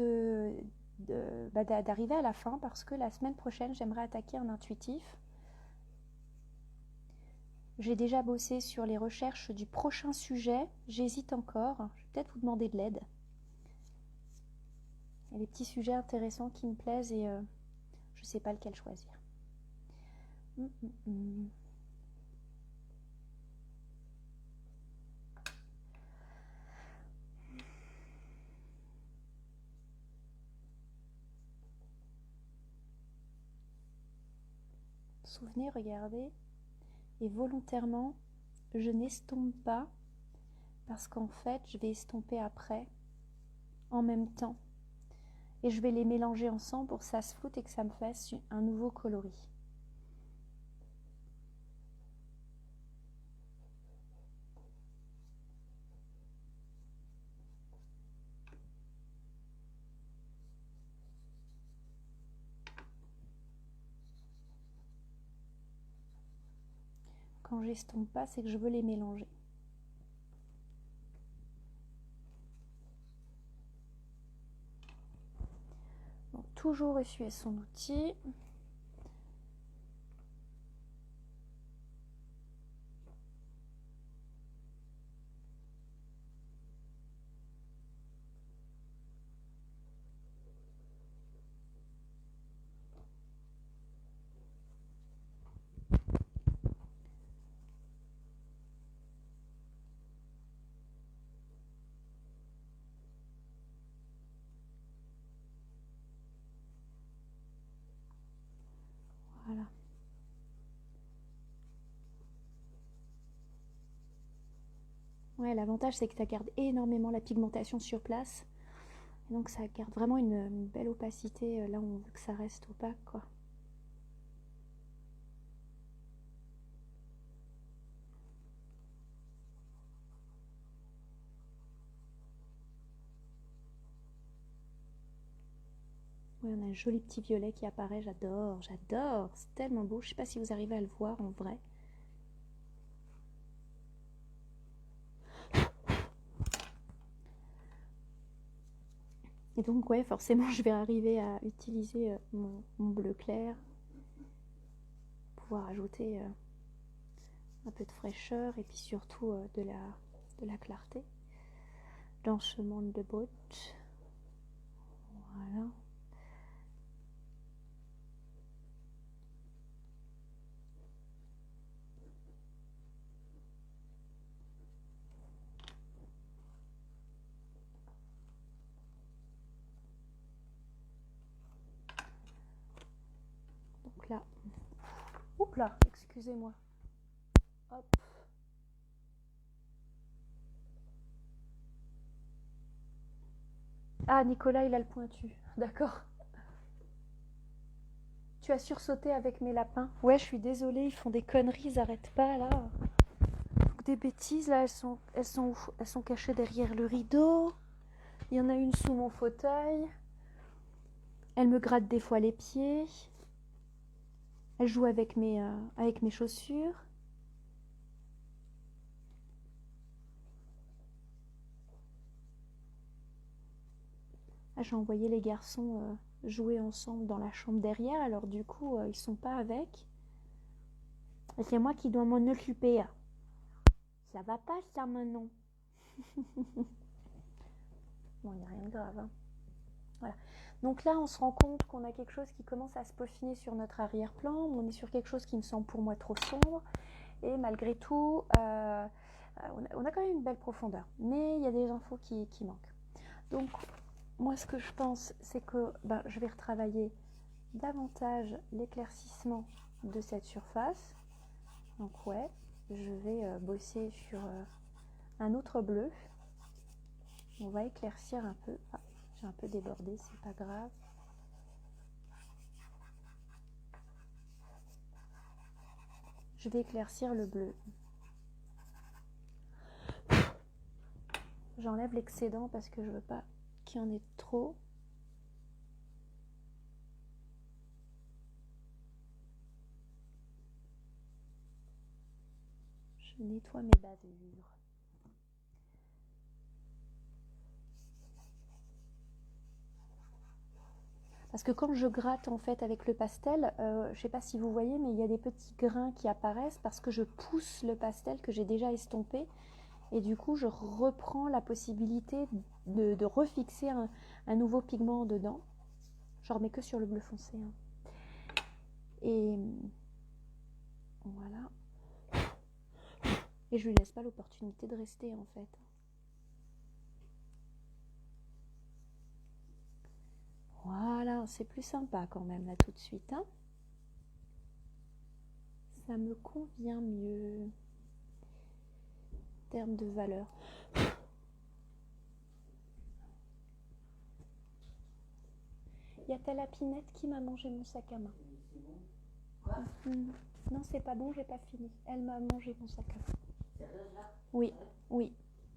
d'arriver à la fin parce que la semaine prochaine j'aimerais attaquer un intuitif. J'ai déjà bossé sur les recherches du prochain sujet. J'hésite encore. Je vais peut-être vous demander de l'aide. Il y a des petits sujets intéressants qui me plaisent et je ne sais pas lequel choisir. Souvenez, regardez. Et volontairement, je n'estompe pas parce qu'en fait, je vais estomper après en même temps. Et je vais les mélanger ensemble pour que ça se floute et que ça me fasse un nouveau coloris. Quand j'estompe pas, c'est que je veux les mélanger. Donc, toujours essuyer son outil. Voilà. Ouais, l'avantage c'est que ça garde énormément la pigmentation sur place. Et donc ça garde vraiment une belle opacité là où on veut que ça reste opaque, quoi. Ouais, on a un joli petit violet qui apparaît, j'adore, j'adore, c'est tellement beau. Je sais pas si vous arrivez à le voir en vrai. Et donc ouais, forcément je vais arriver à utiliser mon bleu clair, pouvoir ajouter un peu de fraîcheur et puis surtout de la clarté dans ce monde de bottes. Voilà. Donc là, oups là, excusez-moi. Hop. Ah, Nicolas, il a le pointu. D'accord. Tu as sursauté avec mes lapins. Ouais, je suis désolée, ils font des conneries, ils arrêtent pas là. Donc, des bêtises là, elles sont cachées derrière le rideau. Il y en a une sous mon fauteuil. Elle me gratte des fois les pieds. Elle joue avec mes chaussures. Ah, j'ai envoyé les garçons jouer ensemble dans la chambre derrière, alors du coup, ils sont pas avec. Et c'est moi qui dois m'en occuper. Ça va pas ça maintenant. Bon, il n'y a rien de grave. Hein. Voilà. Donc là, on se rend compte qu'on a quelque chose qui commence à se peaufiner sur notre arrière-plan. On est sur quelque chose qui me semble pour moi trop sombre. Et malgré tout, on a quand même une belle profondeur. Mais il y a des infos qui manquent. Donc, moi, ce que je pense, c'est que je vais retravailler davantage l'éclaircissement de cette surface. Donc ouais, je vais bosser sur un autre bleu. On va éclaircir un peu. Ah, j'ai un peu débordé, c'est pas grave. Je vais éclaircir le bleu. J'enlève l'excédent parce que je veux pas qu'il y en ait trop. Je nettoie mes bavures. Parce que quand je gratte en fait avec le pastel, je sais pas si vous voyez, mais il y a des petits grains qui apparaissent parce que je pousse le pastel que j'ai déjà estompé. Et du coup, je reprends la possibilité de refixer un nouveau pigment dedans. Je remets que sur le bleu foncé. Hein. Et voilà. Et je lui laisse pas l'opportunité de rester en fait. Voilà, c'est plus sympa quand même là tout de suite. Hein. Ça me convient mieux en termes de valeur. Il y a ta lapinette qui m'a mangé mon sac à main.
C'est bon? Quoi?
Non, c'est pas bon, j'ai pas fini. Elle m'a mangé mon sac à main.
Sérieux là?
Oui,
Ouais.
oui.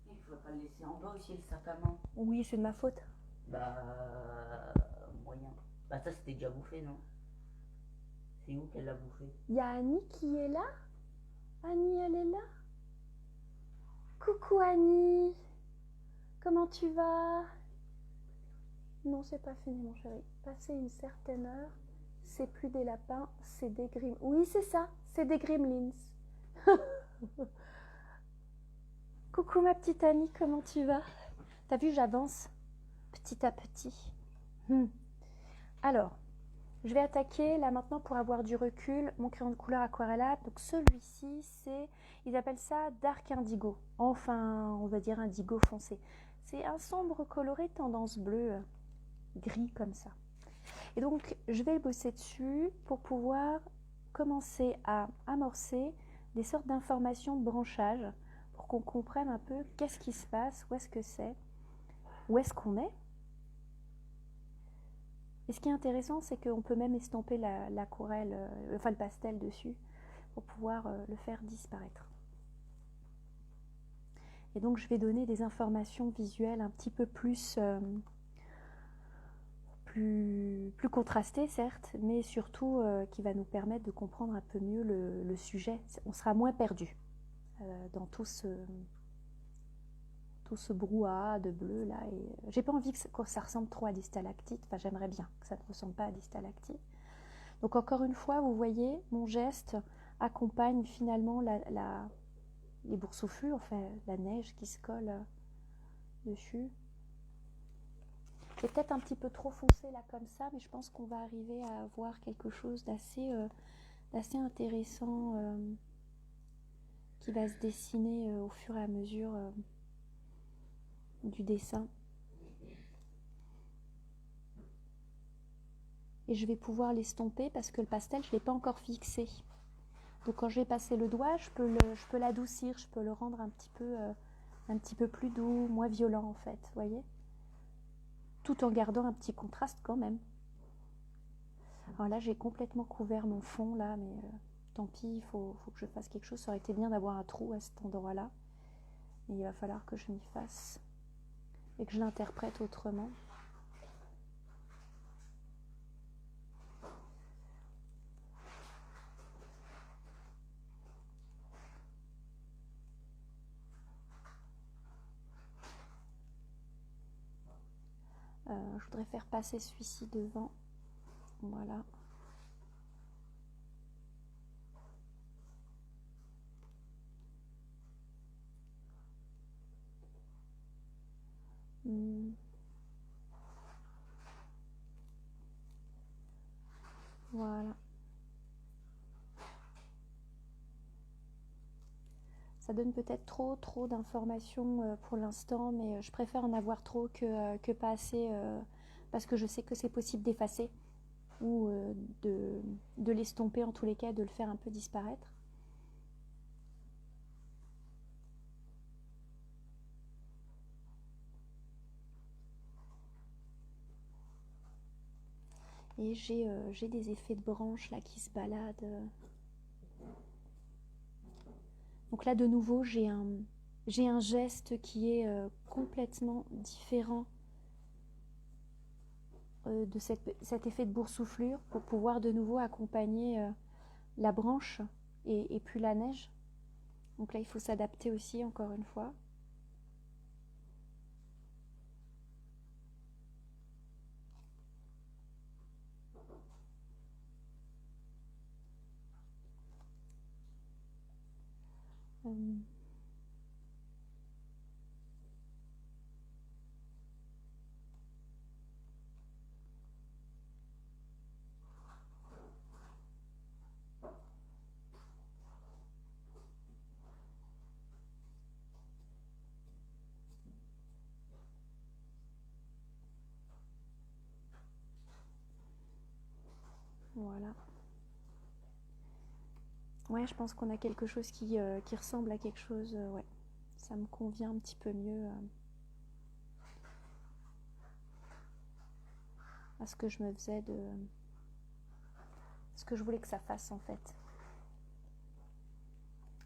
Il faut pas le laisser en bas aussi, le sac à main.
Oui, c'est de ma faute.
Bah, moyen. Bah, ça c'était déjà bouffé, non? C'est où qu'elle l'a bouffé?
Il y a Annie qui est là. Annie, elle est là. Coucou Annie. Comment tu vas? Non, c'est pas fini, mon chéri. Passé une certaine heure, c'est plus des lapins, c'est des gremlins. Oui, c'est ça, c'est des gremlins. Coucou ma petite Annie, comment tu vas? T'as vu, j'avance petit à petit. Alors, je vais attaquer là maintenant pour avoir du recul mon crayon de couleur aquarellable. Donc celui-ci, ils appellent ça Dark Indigo. Enfin, on va dire indigo foncé. C'est un sombre coloré tendance bleue, gris comme ça. Et donc, je vais bosser dessus pour pouvoir commencer à amorcer des sortes d'informations de branchage pour qu'on comprenne un peu qu'est-ce qui se passe, où est-ce que c'est, où est-ce qu'on est. Et ce qui est intéressant, c'est qu'on peut même estomper l'aquarelle, enfin le pastel dessus pour pouvoir le faire disparaître. Et donc, je vais donner des informations visuelles un petit peu plus contrastées, certes, mais surtout qui va nous permettre de comprendre un peu mieux le sujet. On sera moins perdu dans tout ce brouhaha de bleu là. Et j'ai pas envie que ça ressemble trop à des stalactites. Enfin, j'aimerais bien que ça ne ressemble pas à des stalactites. Donc encore une fois, vous voyez, mon geste accompagne finalement les boursouflures, enfin la neige qui se colle dessus. C'est peut-être un petit peu trop foncé là comme ça, mais je pense qu'on va arriver à avoir quelque chose d'assez intéressant qui va se dessiner au fur et à mesure du dessin. Et je vais pouvoir l'estomper parce que le pastel, je ne l'ai pas encore fixé. Donc quand je vais passer le doigt, je peux l'adoucir, je peux le rendre un petit peu plus doux, moins violent en fait, vous voyez, tout en gardant un petit contraste quand même. Alors là, j'ai complètement couvert mon fond là, mais tant pis, il faut que je fasse quelque chose. Ça aurait été bien d'avoir un trou à cet endroit-là, mais il va falloir que je m'y fasse et que je l'interprète autrement. Je voudrais faire passer celui-ci devant. Voilà. Voilà. Ça donne peut-être trop d'informations pour l'instant, mais je préfère en avoir trop que pas assez, parce que je sais que c'est possible d'effacer ou de l'estomper en tous les cas, de le faire un peu disparaître. Et j'ai des effets de branches là qui se baladent. Donc là de nouveau j'ai un geste qui est complètement différent de cet effet de boursouflure pour pouvoir de nouveau accompagner la branche et puis la neige. Donc là il faut s'adapter aussi encore une fois. Voilà. Ouais, je pense qu'on a quelque chose qui ressemble à quelque chose. Ouais, ça me convient un petit peu mieux. à ce que je me faisais de... ce que je voulais que ça fasse en fait.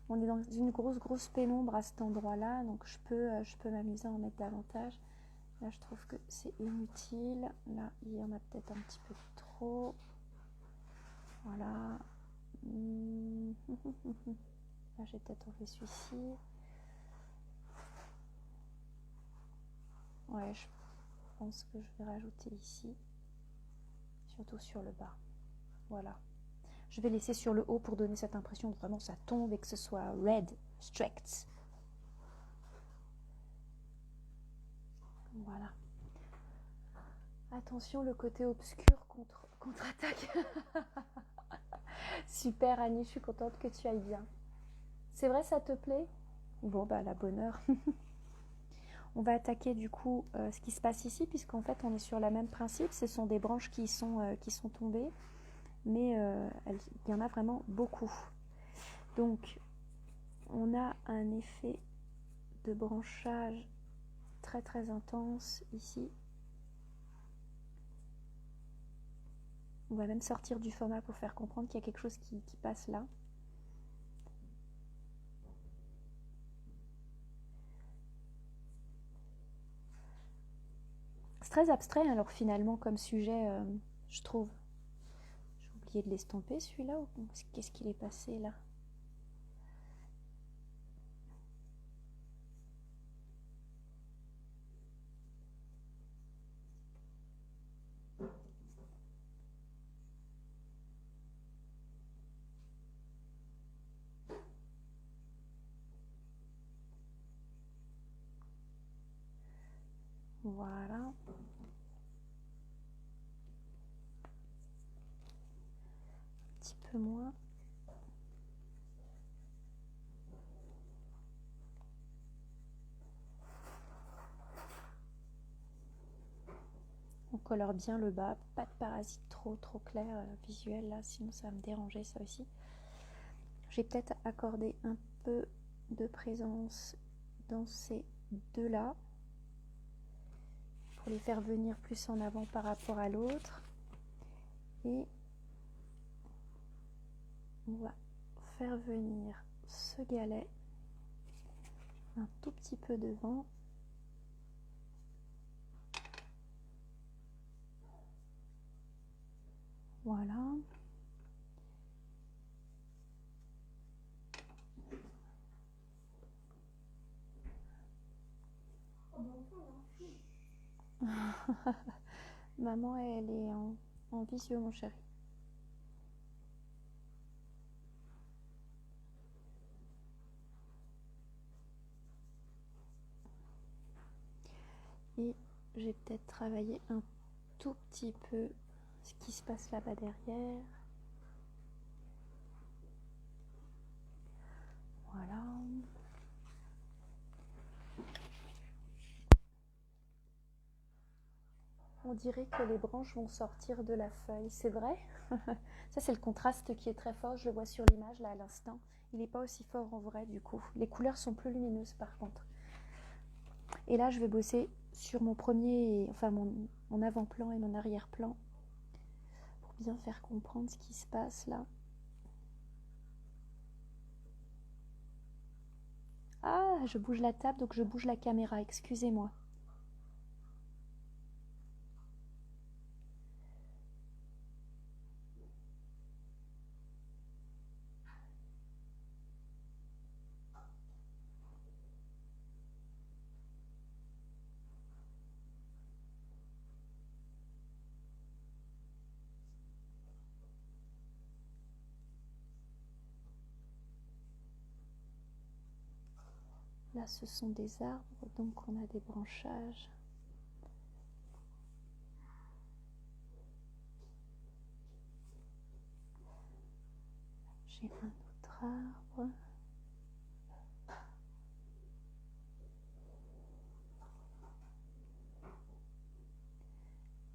On est dans une grosse pénombre à cet endroit-là, donc je peux m'amuser à en mettre davantage. Là, je trouve que c'est inutile. Là, il y en a peut-être un petit peu trop. Voilà. Là, j'ai peut-être enlevé celui-ci. Ouais, je pense que je vais rajouter ici. Surtout sur le bas. Voilà. Je vais laisser sur le haut pour donner cette impression que vraiment ça tombe et que ce soit red, strict. Voilà. Attention, le côté obscur contre-attaque. Super Annie, je suis contente que tu ailles bien. C'est vrai, ça te plaît? Bon, bah la bonne heure. On va attaquer du coup ce qui se passe ici, puisqu'en fait on est sur le même principe. Ce sont des branches qui sont tombées, mais il y en a vraiment beaucoup. Donc on a un effet de branchage très intense ici. On va même sortir du format pour faire comprendre qu'il y a quelque chose qui passe là. C'est très abstrait alors finalement comme sujet, je trouve. J'ai oublié de l'estomper celui-là, ou qu'est-ce qu'il est passé là? Voilà. Un petit peu moins. On colore bien le bas, pas de parasites trop clair visuel là, sinon ça va me déranger ça aussi. J'ai peut-être accordé un peu de présence dans ces deux-là pour les faire venir plus en avant par rapport à l'autre. Et on va faire venir ce galet un tout petit peu devant. Voilà. Maman, elle est en visio, mon chéri. Et j'ai peut-être travaillé un tout petit peu ce qui se passe là-bas derrière. Voilà. On dirait que les branches vont sortir de la feuille, c'est vrai. Ça c'est le contraste qui est très fort, je le vois sur l'image là à l'instant. Il n'est pas aussi fort en vrai du coup. Les couleurs sont plus lumineuses par contre. Et là je vais bosser sur mon premier, enfin mon avant-plan et mon arrière-plan pour bien faire comprendre ce qui se passe là. Ah, je bouge la table donc je bouge la caméra, excusez-moi. Là, ce sont des arbres, donc on a des branchages. J'ai un autre arbre.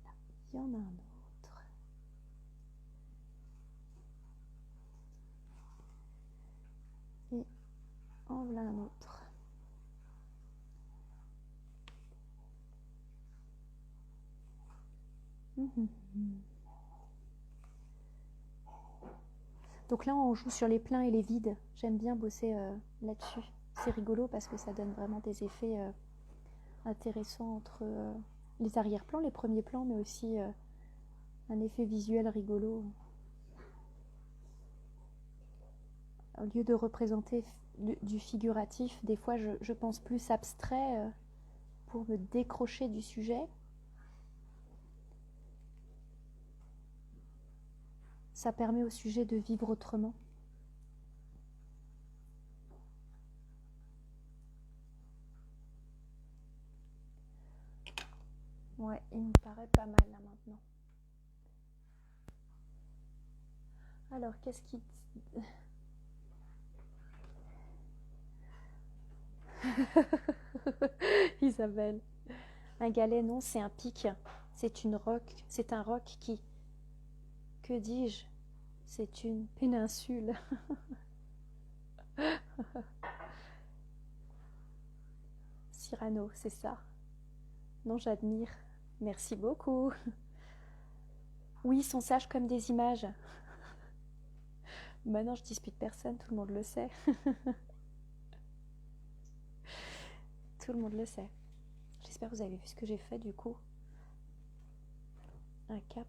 Là, il y en a un autre. Et en voilà un autre. Mhm. Donc là, on joue sur les pleins et les vides. J'aime bien bosser là-dessus. C'est rigolo parce que ça donne vraiment des effets intéressants entre les arrière-plans, les premiers plans, mais aussi un effet visuel rigolo. Au lieu de représenter du figuratif, des fois je pense plus abstrait pour me décrocher du sujet. Ça permet au sujet de vivre autrement. Ouais, il me paraît pas mal là maintenant. Alors, qu'est-ce qui... Isabelle. Un galet, non, c'est un pic. C'est une roque. C'est un roc qui... Que dis-je? C'est une péninsule. Cyrano, c'est ça. Non, j'admire. Merci beaucoup. Oui, ils sont sages comme des images. Maintenant, je dispute personne, tout le monde le sait. Tout le monde le sait. J'espère que vous avez vu ce que j'ai fait du coup. Un cap.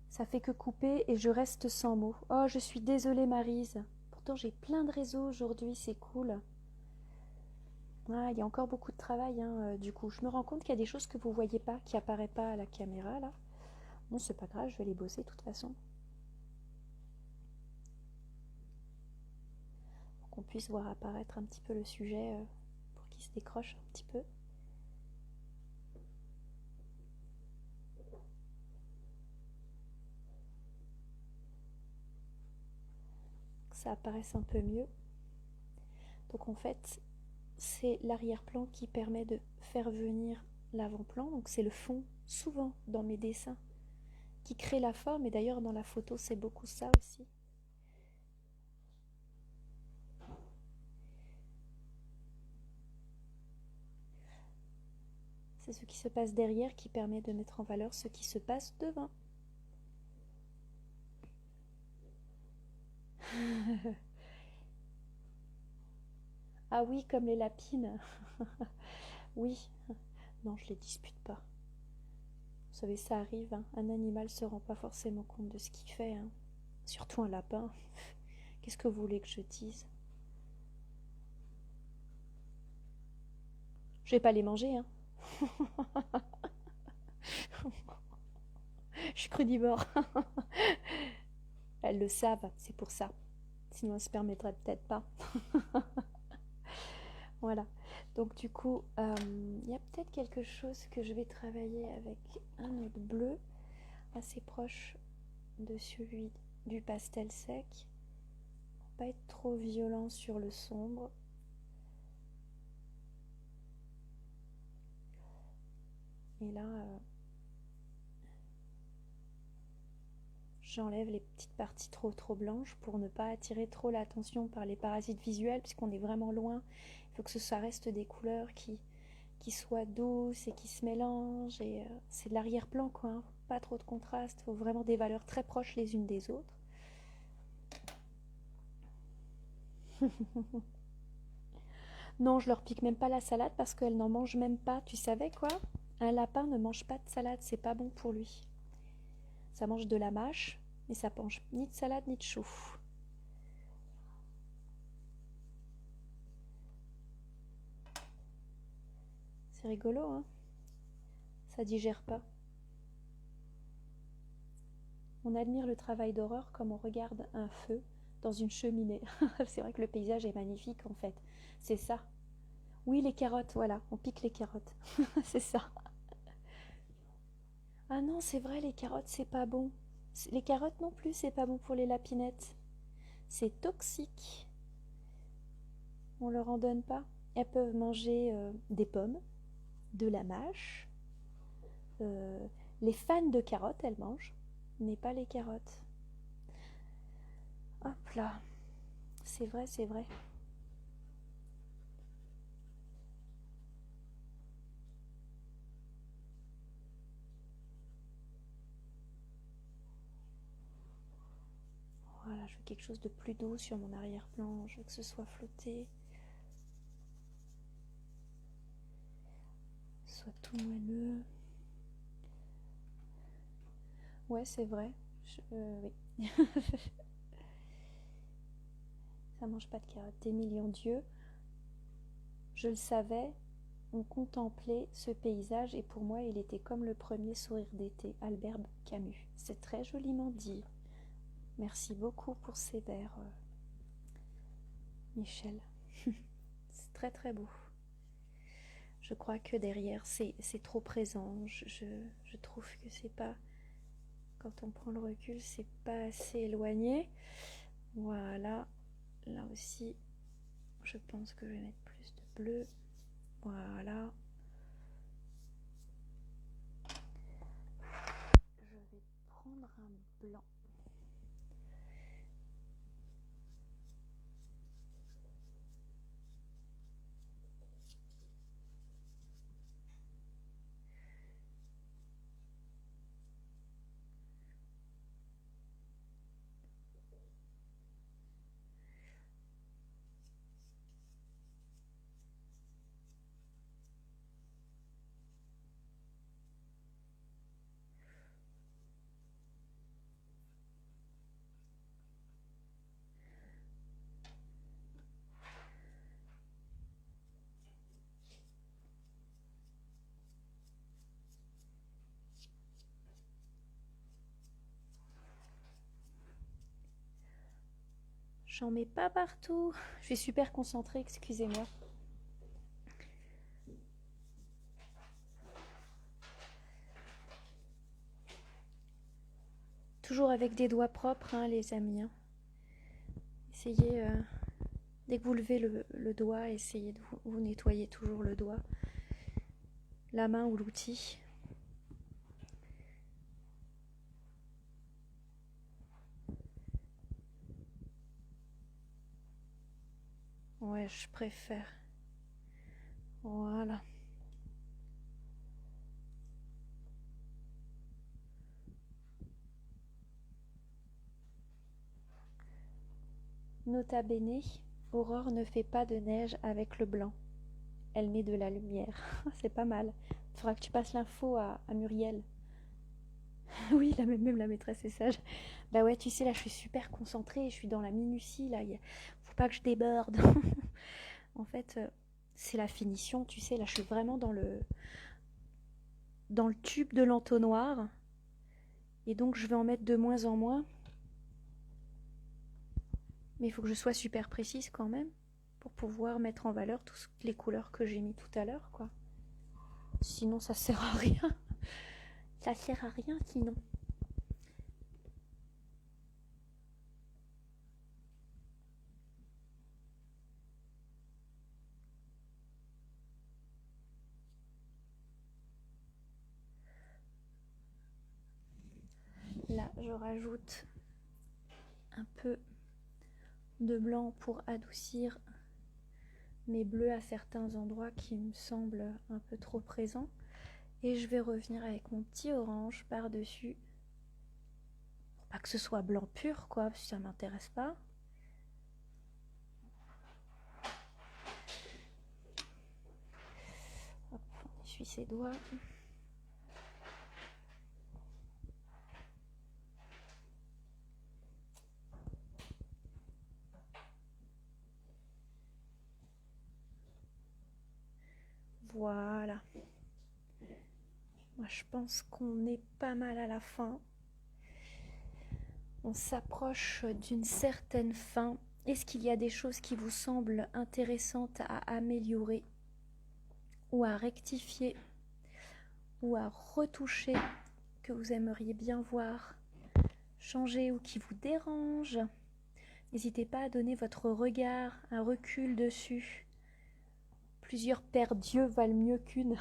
Ça fait que couper et je reste sans mots. Oh, je suis désolée Maryse. Pourtant j'ai plein de réseaux aujourd'hui, c'est cool. Ah, il y a encore beaucoup de travail du coup. Je me rends compte qu'il y a des choses que vous voyez pas, qui apparaissent pas à la caméra là. Bon, c'est pas grave, je vais les bosser de toute façon. Pour qu'on puisse voir apparaître un petit peu le sujet, pour qu'il se décroche un petit peu. Que ça apparaisse un peu mieux. Donc en fait, c'est l'arrière-plan qui permet de faire venir l'avant-plan. Donc c'est le fond, souvent dans mes dessins, qui crée la forme. Et d'ailleurs dans la photo, c'est beaucoup ça aussi. C'est ce qui se passe derrière qui permet de mettre en valeur ce qui se passe devant. Ah oui, comme les lapines. Oui. Non, je les dispute pas. Vous savez, ça arrive, hein. Un animal se rend pas forcément compte de ce qu'il fait, hein. Surtout un lapin. Qu'est-ce que vous voulez que je dise? Je vais pas les manger, hein. Je suis crudivore. Elles le savent, c'est pour ça. Sinon, elles se permettraient peut-être pas. Voilà. Donc du coup, il y a peut-être quelque chose que je vais travailler avec un autre bleu assez proche de celui du pastel sec. Pas être trop violent sur le sombre. Et là, j'enlève les petites parties trop blanches pour ne pas attirer trop l'attention par les parasites visuels, puisqu'on est vraiment loin. Il faut que ça reste des couleurs qui soient douces et qui se mélangent. Et c'est de l'arrière-plan, quoi, hein. Pas trop de contraste. Il faut vraiment des valeurs très proches les unes des autres. Non, je leur pique même pas la salade parce qu'elles n'en mangent même pas. Tu savais quoi? Un lapin ne mange pas de salade, c'est pas bon pour lui. Ça mange de la mâche, mais ça mange ni de salade ni de chou. C'est rigolo, hein? Ça digère pas. On admire le travail d'horreur comme on regarde un feu dans une cheminée. C'est vrai que le paysage est magnifique en fait. C'est ça. Oui, les carottes, voilà, on pique les carottes. C'est ça. Ah non, c'est vrai, les carottes, c'est pas bon. Les carottes non plus, c'est pas bon pour les lapinettes. C'est toxique. On leur en donne pas. Elles peuvent manger des pommes, de la mâche. Euh, les fans de carottes, elles mangent, mais pas les carottes. Hop là. C'est vrai, c'est vrai. Voilà, je veux quelque chose de plus doux sur mon arrière-plan. Je veux que ce soit flotté. Soit tout moelleux. Ouais, c'est vrai. Oui. Ça mange pas de carottes. Des millions d'yeux. Je le savais, on contemplait ce paysage et pour moi il était comme le premier sourire d'été. Albert Camus. C'est très joliment dit. Merci beaucoup pour ces vers, Michel. C'est très très beau. Je crois que derrière c'est trop présent. Je trouve que c'est pas, quand on prend le recul, c'est pas assez éloigné. Voilà. Là aussi, je pense que je vais mettre plus de bleu. Voilà. Je vais prendre un blanc. J'en mets pas partout. Je suis super concentrée, excusez-moi. Toujours avec des doigts propres, hein, les amis. Hein. Essayez, dès que vous levez le doigt, essayez de vous nettoyer toujours le doigt, la main ou l'outil. Ouais, je préfère. Voilà. Nota bene, Aurore ne fait pas de neige avec le blanc. Elle met de la lumière. C'est pas mal. Il faudra que tu passes l'info à Muriel. Oui, même la maîtresse est sage. Bah ouais, tu sais, là, je suis super concentrée. Je suis dans la minutie, là. Faut pas que je déborde. En fait, c'est la finition, tu sais. Là, je suis vraiment dans le tube de l'entonnoir. Et donc, je vais en mettre de moins en moins. Mais il faut que je sois super précise quand même pour pouvoir mettre en valeur toutes les couleurs que j'ai mis tout à l'heure, quoi. Sinon, ça sert à rien. Ça sert à rien, sinon. Là, je rajoute un peu de blanc pour adoucir mes bleus à certains endroits qui me semblent un peu trop présents. Et je vais revenir avec mon petit orange par-dessus. Pour pas que ce soit blanc pur, quoi, parce que ça m'intéresse pas. Hop, on essuie ses doigts. Voilà. Moi, je pense qu'on est pas mal à la fin. On s'approche d'une certaine fin. Est-ce qu'il y a des choses qui vous semblent intéressantes à améliorer ou à rectifier ou à retoucher, que vous aimeriez bien voir changer ou qui vous dérangent? N'hésitez pas à donner votre regard, un recul dessus. Plusieurs paires d'yeux valent mieux qu'une.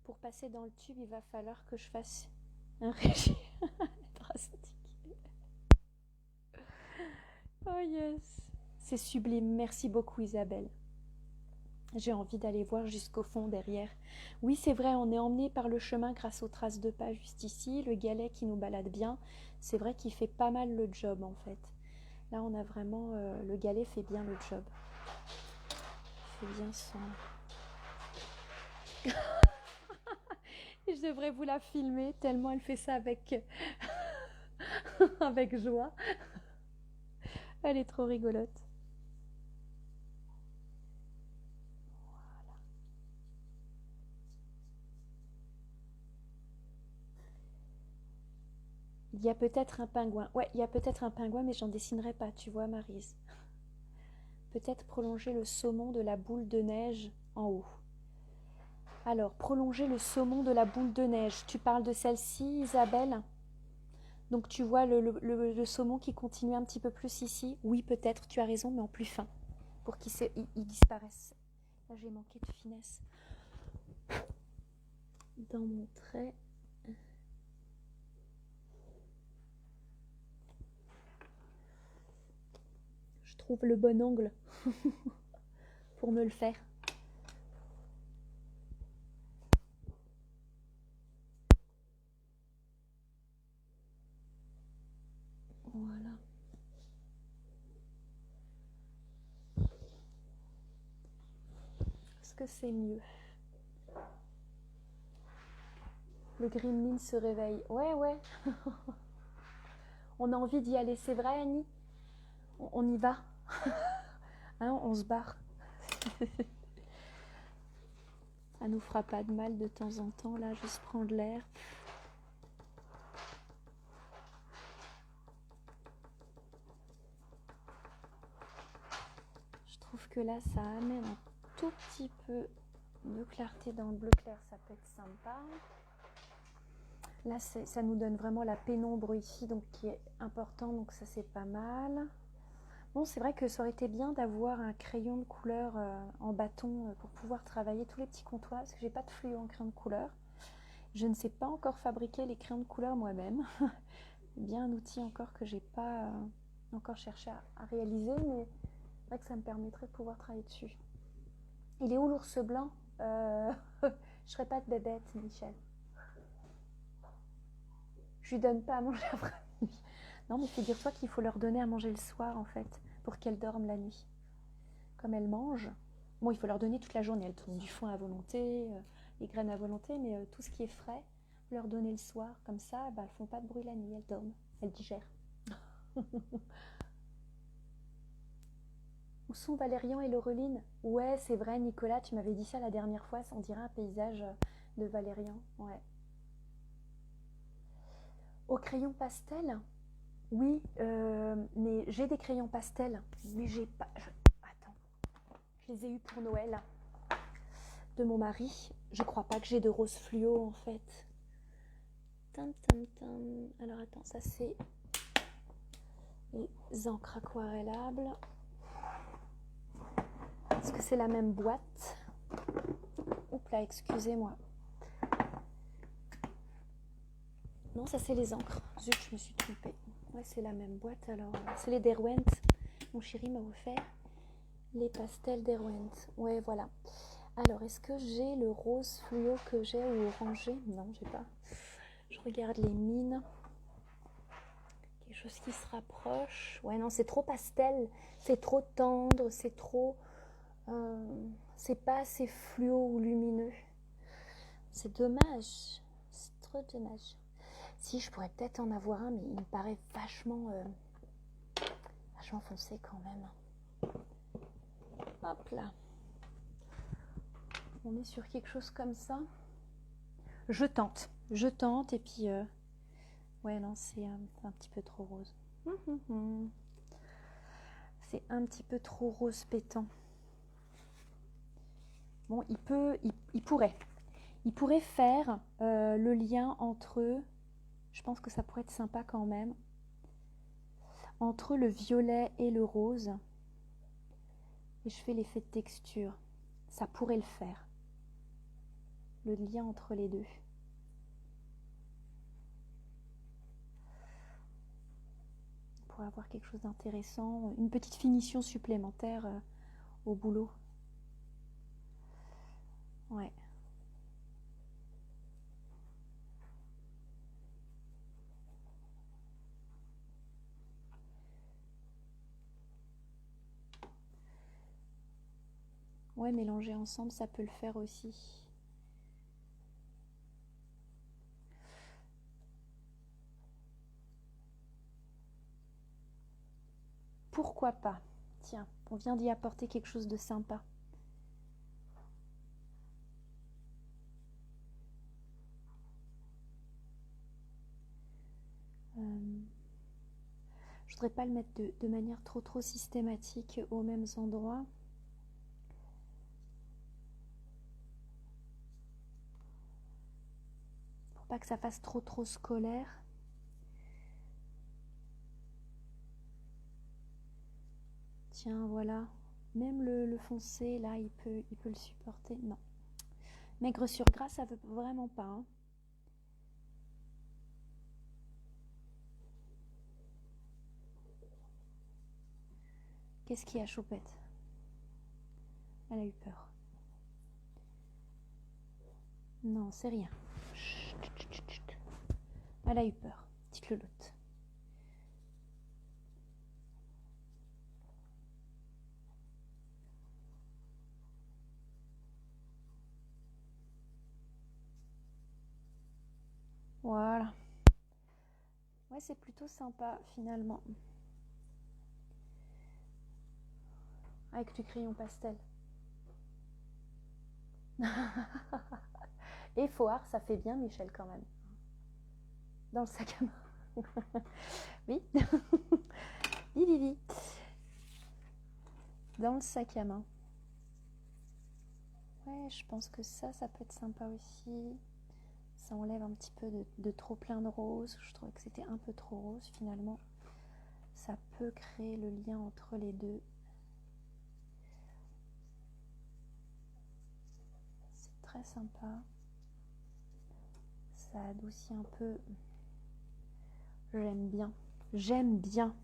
Pour passer dans le tube, il va falloir que je fasse un régime drastique. Oh yes, c'est sublime. Merci beaucoup Isabelle. J'ai envie d'aller voir jusqu'au fond derrière. Oui, c'est vrai, on est emmené par le chemin grâce aux traces de pas juste ici. Le galet qui nous balade bien, c'est vrai qu'il fait pas mal le job en fait. Là, on a vraiment... le galet fait bien le job. Il fait bien son... Je devrais vous la filmer tellement elle fait ça avec, avec joie. Elle est trop rigolote. Il y a peut-être un pingouin. Ouais, il y a peut-être un pingouin, mais j'en dessinerai pas, tu vois, Maryse. Peut-être prolonger le saumon de la boule de neige en haut. Alors, prolonger le saumon de la boule de neige. Tu parles de celle-ci, Isabelle? Donc, tu vois le saumon qui continue un petit peu plus ici? Oui, peut-être, tu as raison, mais en plus fin, pour qu'il il disparaisse. Là, j'ai manqué de finesse dans mon trait. Je trouve le bon angle pour me le faire. Voilà. Est-ce que c'est mieux? Le gremlin se réveille. Ouais, ouais. On a envie d'y aller, c'est vrai, Annie? On y va. Hein, on se barre. Ça nous fera pas de mal de temps en temps, là, juste prendre l'air. Je trouve que là, ça amène un tout petit peu de clarté dans le bleu clair, ça peut être sympa. Là, ça nous donne vraiment la pénombre ici, donc qui est important, donc ça c'est pas mal. Bon, c'est vrai que ça aurait été bien d'avoir un crayon de couleur en bâton pour pouvoir travailler tous les petits contours, parce que j'ai pas de fluo en crayon de couleur. Je ne sais pas encore fabriquer les crayons de couleur moi-même. Bien un outil encore que j'ai pas encore cherché à réaliser, mais c'est vrai que ça me permettrait de pouvoir travailler dessus. Il est où l'ours blanc? Je serais pas de bébête, Michel. Je lui donne pas à manger après-midi. Non, mais figure-toi qu'il faut leur donner à manger le soir, en fait, pour qu'elles dorment la nuit. Comme elles mangent, bon, il faut leur donner toute la journée. Elles trouvent du foin à volonté, les graines à volonté, mais tout ce qui est frais, leur donner le soir. Comme ça, bah, elles font pas de bruit la nuit, elles dorment, elles digèrent. Où sont Valérian et Laureline? Ouais, c'est vrai, Nicolas, tu m'avais dit ça la dernière fois, on dirait un paysage de Valérian. Ouais. Au crayon pastel? Oui, mais j'ai des crayons pastels, mais j'ai pas... Attends, je les ai eus pour Noël de mon mari. Je crois pas que j'ai de rose fluo en fait. Tam, tam, tam. Alors attends, ça c'est les encres aquarellables. Est-ce que c'est la même boîte? Oups là, excusez-moi. Non, ça c'est les encres. Zut, je me suis trompée. Ouais, c'est la même boîte alors. C'est les Derwent. Mon chéri m'a offert les pastels Derwent. Ouais, voilà. Alors, est-ce que j'ai le rose fluo que j'ai ou orangé? Non, j'ai pas. Je regarde les mines. Quelque chose qui se rapproche. Ouais, non, c'est trop pastel. C'est trop tendre. C'est trop... c'est pas assez fluo ou lumineux. C'est dommage. C'est trop dommage. Si, je pourrais peut-être en avoir un, mais il me paraît vachement foncé quand même. Hop là. On est sur quelque chose comme ça. Je tente et puis ouais non c'est un petit peu trop rose. C'est un petit peu trop rose pétant. Bon, il pourrait faire le lien entre eux. Je pense que ça pourrait être sympa quand même. Entre le violet et le rose. Et je fais l'effet de texture. Ça pourrait le faire. Le lien entre les deux. Pour avoir quelque chose d'intéressant, une petite finition supplémentaire au boulot. Ouais. Ouais, mélanger ensemble, ça peut le faire aussi. Pourquoi pas? Tiens, on vient d'y apporter quelque chose de sympa. Je voudrais pas le mettre de manière trop systématique aux mêmes endroits. Pour pas que ça fasse trop scolaire. Tiens, voilà. Même le foncé, là, il peut le supporter. Non. Maigre sur gras, ça veut vraiment pas. Hein. Qu'est-ce qu'il y a, Choupette? Elle a eu peur. Non, c'est rien. Chut, chut, chut, chut. Elle a eu peur. Petite louloute. Voilà. Ouais, c'est plutôt sympa, finalement. Avec du crayon pastel. Et foire, ça fait bien, Michel, quand même. Dans le sac à main. Oui. Oui. Dans le sac à main. Ouais, je pense que ça peut être sympa aussi. Ça enlève un petit peu de trop plein de rose. Je trouvais que c'était un peu trop rose, finalement. Ça peut créer le lien entre les deux. C'est très sympa. Ça adoucit un peu. J'aime bien. J'aime bien.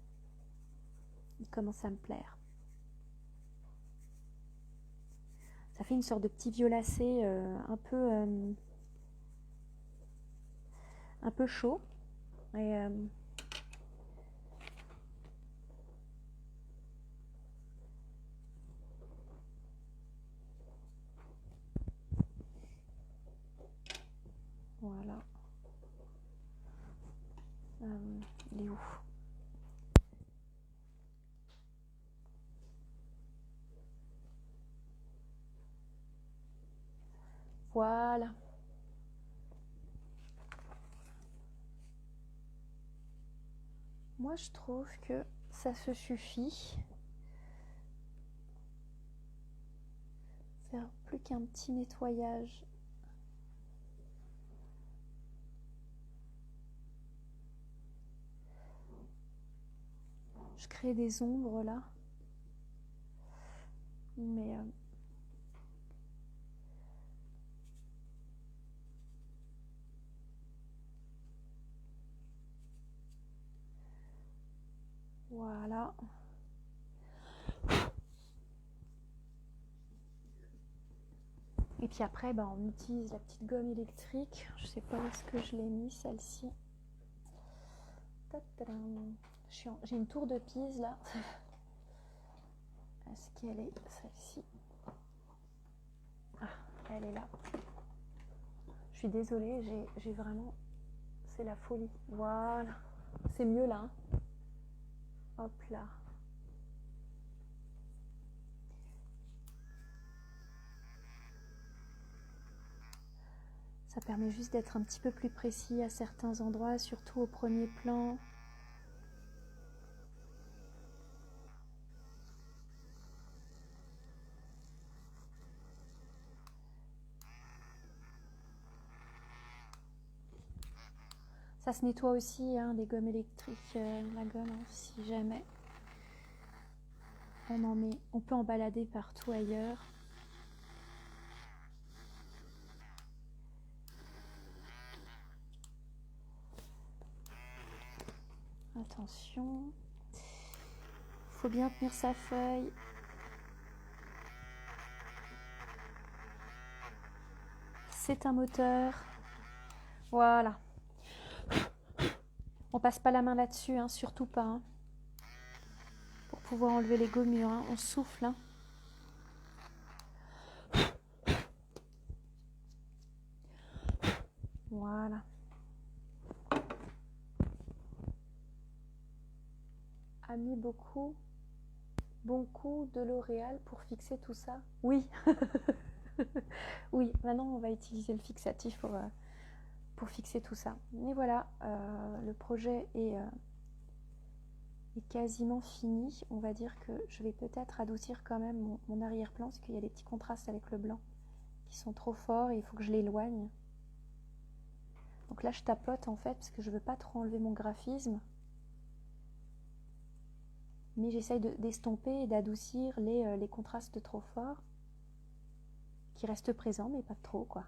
Il commence à me plaire. Ça fait une sorte de petit violacé un peu chaud. Et voilà. Il est où? Voilà. Moi, je trouve que ça se suffit. Faire plus qu'un petit nettoyage. Je crée des ombres là. Mais voilà. Et puis après, on utilise la petite gomme électrique. Je sais pas où est-ce que je l'ai mis, celle-ci. J'ai une tour de Pise là. Est-ce qu'elle est celle-ci? Ah, elle est là. Je suis désolée, j'ai vraiment... C'est la folie. Voilà. C'est mieux là. Hein. Hop là. Ça permet juste d'être un petit peu plus précis à certains endroits, surtout au premier plan. Ça se nettoie aussi, hein, des gommes électriques, la gomme, hein, si jamais on en met. On peut en balader partout ailleurs. Attention. Faut bien tenir sa feuille. c'est un moteur. Voilà. On passe pas la main là-dessus, hein, surtout pas. Hein. Pour pouvoir enlever les gommures, hein. On souffle. Hein. Voilà. A mis beaucoup, bon coup de L'Oréal pour fixer tout ça. Oui. Oui, maintenant on va utiliser le fixatif pour fixer tout ça. Et voilà, le projet est quasiment fini. On va dire que je vais peut-être adoucir quand même mon arrière-plan parce qu'il y a des petits contrastes avec le blanc qui sont trop forts et il faut que je l'éloigne. Donc là je tapote en fait parce que je veux pas trop enlever mon graphisme. Mais j'essaye d'estomper et d'adoucir les contrastes trop forts qui restent présents mais pas trop quoi.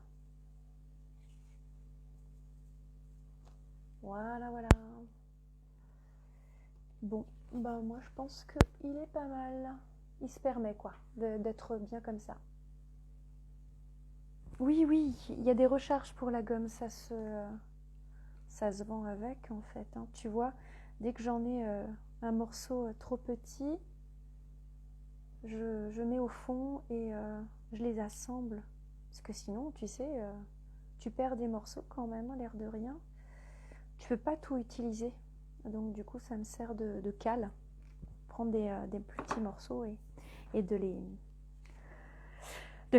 Voilà, voilà. Bon, ben moi je pense qu'il est pas mal. Il se permet quoi, d'être bien comme ça. Oui, oui, il y a des recharges pour la gomme, ça se vend avec en fait. Hein. Tu vois, dès que j'en ai un morceau trop petit, je mets au fond et je les assemble. Parce que sinon, tu sais, tu perds des morceaux quand même, à l'air de rien. Tu peux pas tout utiliser. Donc du coup, ça me sert de cale. Prendre des plus petits morceaux et de les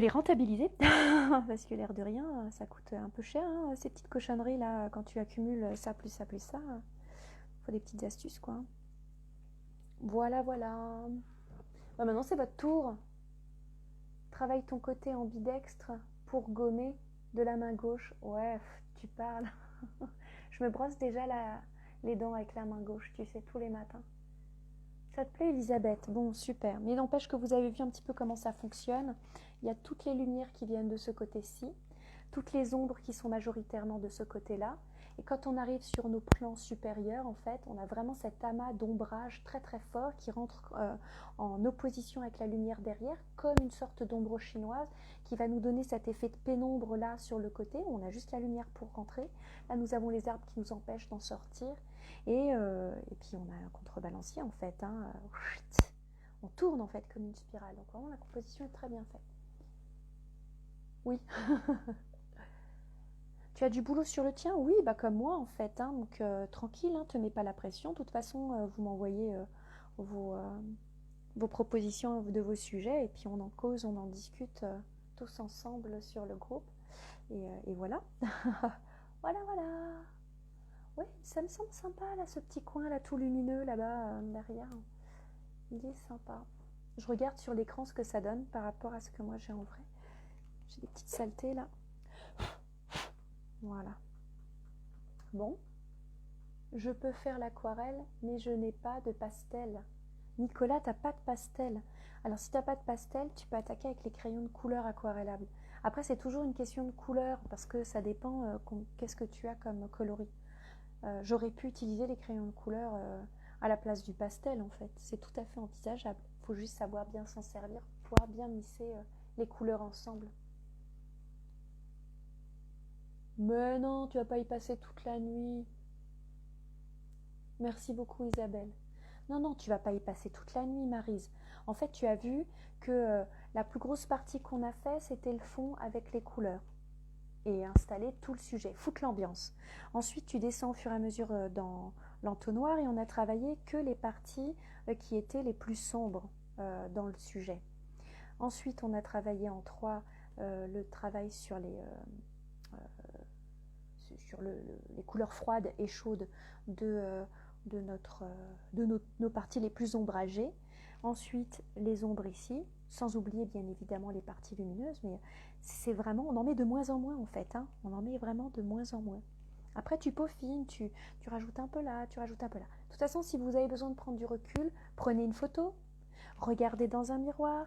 rentabiliser. Parce que l'air de rien, ça coûte un peu cher, hein, ces petites cochonneries là, quand tu accumules ça plus ça plus ça. Faut des petites astuces quoi. Voilà, voilà. Bah, maintenant c'est votre tour. Travaille ton côté ambidextre pour gommer de la main gauche. Ouais, tu parles. Je me brosse déjà les dents avec la main gauche, tu sais, tous les matins. Ça te plaît, Elisabeth? Bon, super. Mais n'empêche que vous avez vu un petit peu comment ça fonctionne. Il y a toutes les lumières qui viennent de ce côté-ci, toutes les ombres qui sont majoritairement de ce côté-là. Et quand on arrive sur nos plans supérieurs, en fait, on a vraiment cet amas d'ombrage très très fort qui rentre en opposition avec la lumière derrière, comme une sorte d'ombre chinoise qui va nous donner cet effet de pénombre là sur le côté. On a juste la lumière pour rentrer. Là, nous avons les arbres qui nous empêchent d'en sortir. Et puis on a un contrebalancier en fait. Hein. On tourne en fait comme une spirale. Donc vraiment la composition est très bien faite. Oui. Tu as du boulot sur le tien? Oui, bah comme moi en fait. Hein. Donc tranquille, hein, te mets pas la pression. De toute façon, vous m'envoyez vos propositions de vos sujets et puis on en cause, on en discute tous ensemble sur le groupe. Et voilà. Voilà, voilà. Oui, ça me semble sympa là, ce petit coin là tout lumineux là-bas derrière. Il est sympa. Je regarde sur l'écran ce que ça donne par rapport à ce que moi j'ai en vrai. J'ai des petites saletés là. Voilà. Bon. Je peux faire l'aquarelle, mais je n'ai pas de pastel. Nicolas, t'as pas de pastel. Alors si t'as pas de pastel, tu peux attaquer avec les crayons de couleur aquarellables. Après, c'est toujours une question de couleur parce que ça dépend qu'est-ce que tu as comme coloris. J'aurais pu utiliser les crayons de couleur à la place du pastel en fait. C'est tout à fait envisageable. Il faut juste savoir bien s'en servir, pouvoir bien lisser les couleurs ensemble. Mais non, tu vas pas y passer toute la nuit. Merci beaucoup Isabelle. Non, non, tu vas pas y passer toute la nuit Maryse. En fait, tu as vu que la plus grosse partie qu'on a fait, c'était le fond avec les couleurs. Et installer tout le sujet, foutre l'ambiance. Ensuite, tu descends au fur et à mesure dans l'entonnoir et on a travaillé que les parties qui étaient les plus sombres dans le sujet. Ensuite, on a travaillé en 3 le travail sur les couleurs froides et chaudes de nos parties les plus ombragées. Ensuite, les ombres ici, sans oublier bien évidemment les parties lumineuses, mais c'est vraiment, on en met de moins en moins en fait, hein, on en met vraiment de moins en moins. Après, tu peaufines, tu rajoutes un peu là, tu rajoutes un peu là. De toute façon, si vous avez besoin de prendre du recul, prenez une photo, regardez dans un miroir.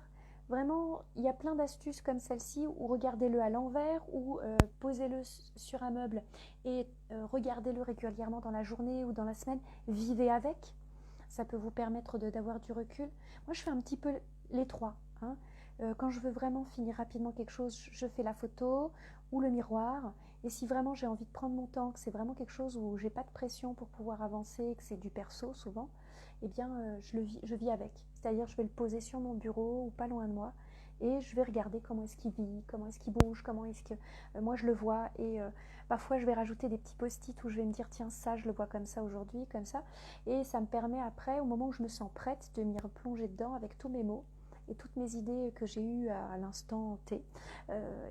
Vraiment, il y a plein d'astuces comme celle-ci, ou regardez-le à l'envers, ou posez-le sur un meuble et regardez-le régulièrement dans la journée ou dans la semaine. Vivez avec, ça peut vous permettre d'avoir du recul. Moi, je fais un petit peu les trois. Hein. Quand je veux vraiment finir rapidement quelque chose, je fais la photo ou le miroir. Et si vraiment j'ai envie de prendre mon temps, que c'est vraiment quelque chose où j'ai pas de pression pour pouvoir avancer, que c'est du perso souvent, eh bien je vis avec. C'est-à-dire je vais le poser sur mon bureau ou pas loin de moi et je vais regarder comment est-ce qu'il vit, comment est-ce qu'il bouge, comment est-ce que moi je le vois. Et parfois je vais rajouter des petits post-it où je vais me dire tiens ça je le vois comme ça aujourd'hui, comme ça. Et ça me permet après, au moment où je me sens prête, de m'y replonger dedans avec tous mes mots et toutes mes idées que j'ai eues à l'instant T.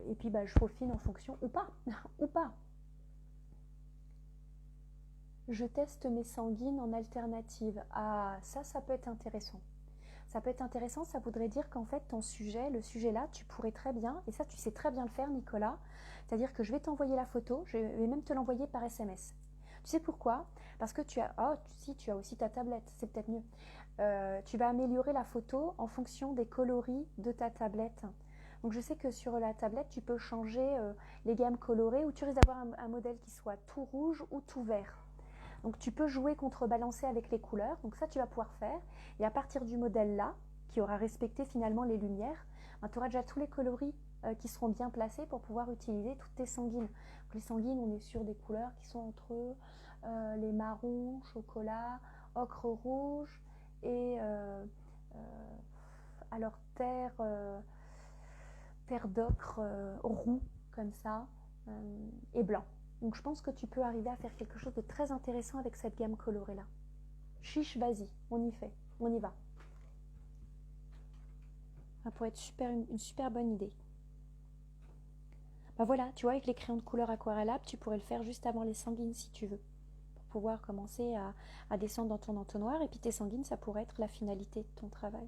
Et puis je peaufine en fonction, ou pas, ou pas. Je teste mes sanguines en alternative. Ah, ça peut être intéressant. Ça peut être intéressant, ça voudrait dire qu'en fait ton sujet, le sujet là, tu pourrais très bien, et ça tu sais très bien le faire Nicolas, c'est-à-dire que je vais t'envoyer la photo, je vais même te l'envoyer par SMS. Tu sais pourquoi? Parce que tu as aussi ta tablette, c'est peut-être mieux. Tu vas améliorer la photo en fonction des coloris de ta tablette. Donc je sais que sur la tablette, tu peux changer les gammes colorées ou tu risques d'avoir un modèle qui soit tout rouge ou tout vert. Donc tu peux jouer contrebalancer avec les couleurs, donc ça tu vas pouvoir faire. Et à partir du modèle là, qui aura respecté finalement les lumières, tu auras déjà tous les coloris qui seront bien placés pour pouvoir utiliser toutes tes sanguines. Donc, les sanguines, on est sur des couleurs qui sont entre les marrons, chocolat, ocre rouge et alors terre d'ocre roux comme ça et blanc. Donc je pense que tu peux arriver à faire quelque chose de très intéressant avec cette gamme colorée là. Chiche, vas-y, on y fait, on y va. Ça pourrait être une super bonne idée. Voilà, tu vois, avec les crayons de couleur aquarellable, tu pourrais le faire juste avant les sanguines si tu veux, pour pouvoir commencer à descendre dans ton entonnoir. Et puis tes sanguines, ça pourrait être la finalité de ton travail.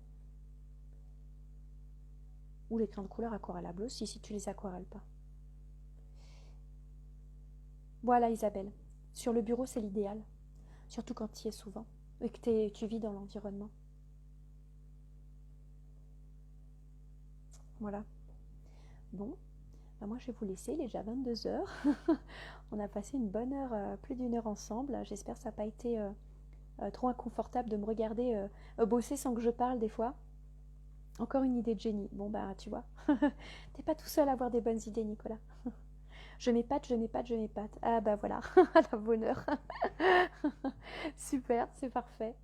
Ou les crayons de couleur aquarellables aussi, si tu les aquarelles pas. Voilà Isabelle, sur le bureau c'est l'idéal, surtout quand tu y es souvent et que tu vis dans l'environnement. Voilà. Bon, moi je vais vous laisser, il est déjà 22h. On a passé une bonne heure, plus d'1 heure ensemble. J'espère que ça n'a pas été trop inconfortable de me regarder bosser sans que je parle des fois. Encore une idée de génie. Bon tu vois, t'es pas tout seul à avoir des bonnes idées Nicolas. Je m'épate. Ah voilà, à la bonne heure. Super, c'est parfait.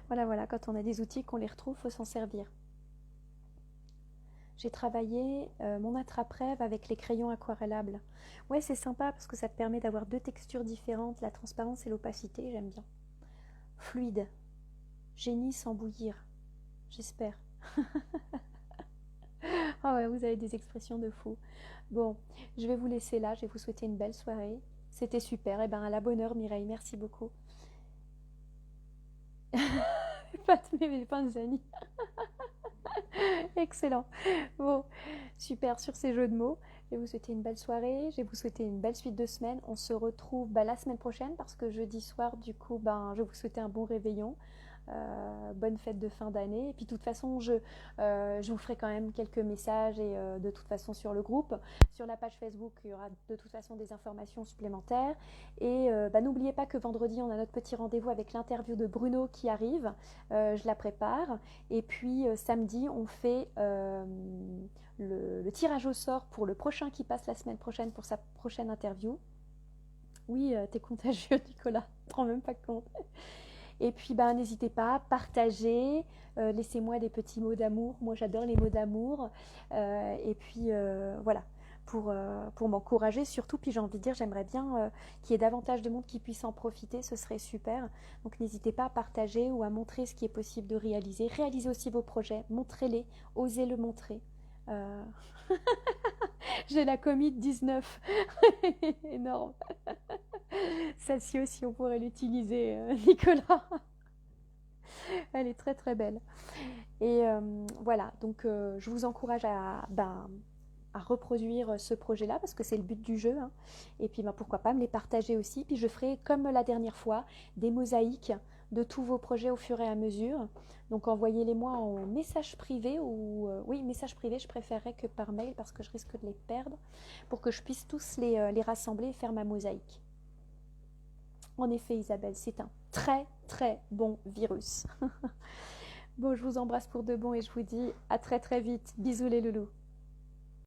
Voilà, quand on a des outils qu'on les retrouve, il faut s'en servir. J'ai travaillé mon attrape-rêve avec les crayons aquarellables. Ouais, c'est sympa parce que ça te permet d'avoir 2 textures différentes, la transparence et l'opacité, j'aime bien. Fluide, génie sans bouillir, j'espère. Ah ouais, vous avez des expressions de fou. Bon, je vais vous laisser là, je vais vous souhaiter une belle soirée. C'était super, et à la bonne heure Mireille, merci beaucoup. Pas de mes Panzani. Excellent. Bon, super sur ces jeux de mots. Je vais vous souhaiter une belle soirée. Je vais vous souhaiter une belle suite de semaine. On se retrouve la semaine prochaine parce que jeudi soir, du coup, je vais vous souhaiter un bon réveillon. Bonne fête de fin d'année. Et puis, de toute façon, je vous ferai quand même quelques messages et de toute façon sur le groupe. Sur la page Facebook, il y aura de toute façon des informations supplémentaires. Et n'oubliez pas que vendredi, on a notre petit rendez-vous avec l'interview de Bruno qui arrive. Je la prépare. Et puis, samedi, on fait le tirage au sort pour le prochain qui passe la semaine prochaine pour sa prochaine interview. Oui, t'es contagieux, Nicolas. Je ne rends même pas compte. Et puis, n'hésitez pas, partagez, laissez-moi des petits mots d'amour. Moi, j'adore les mots d'amour. Et puis, voilà, pour m'encourager surtout. Puis, j'ai envie de dire, j'aimerais bien qu'il y ait davantage de monde qui puisse en profiter. Ce serait super. Donc, n'hésitez pas à partager ou à montrer ce qui est possible de réaliser. Réalisez aussi vos projets. Montrez-les. Osez le montrer. J'ai la commit 19. Énorme. Celle-ci aussi, on pourrait l'utiliser, Nicolas. Elle est très très belle. Et voilà, donc je vous encourage à reproduire ce projet-là parce que c'est le but du jeu. Hein. Et puis pourquoi pas me les partager aussi. Puis je ferai comme la dernière fois des mosaïques de tous vos projets au fur et à mesure. Donc envoyez-les-moi en message privé ou oui, message privé, je préférerais que par mail parce que je risque de les perdre pour que je puisse tous les rassembler et faire ma mosaïque. En effet, Isabelle, c'est un très très bon virus. Bon, je vous embrasse pour de bon et je vous dis à très très vite. Bisous les loulous.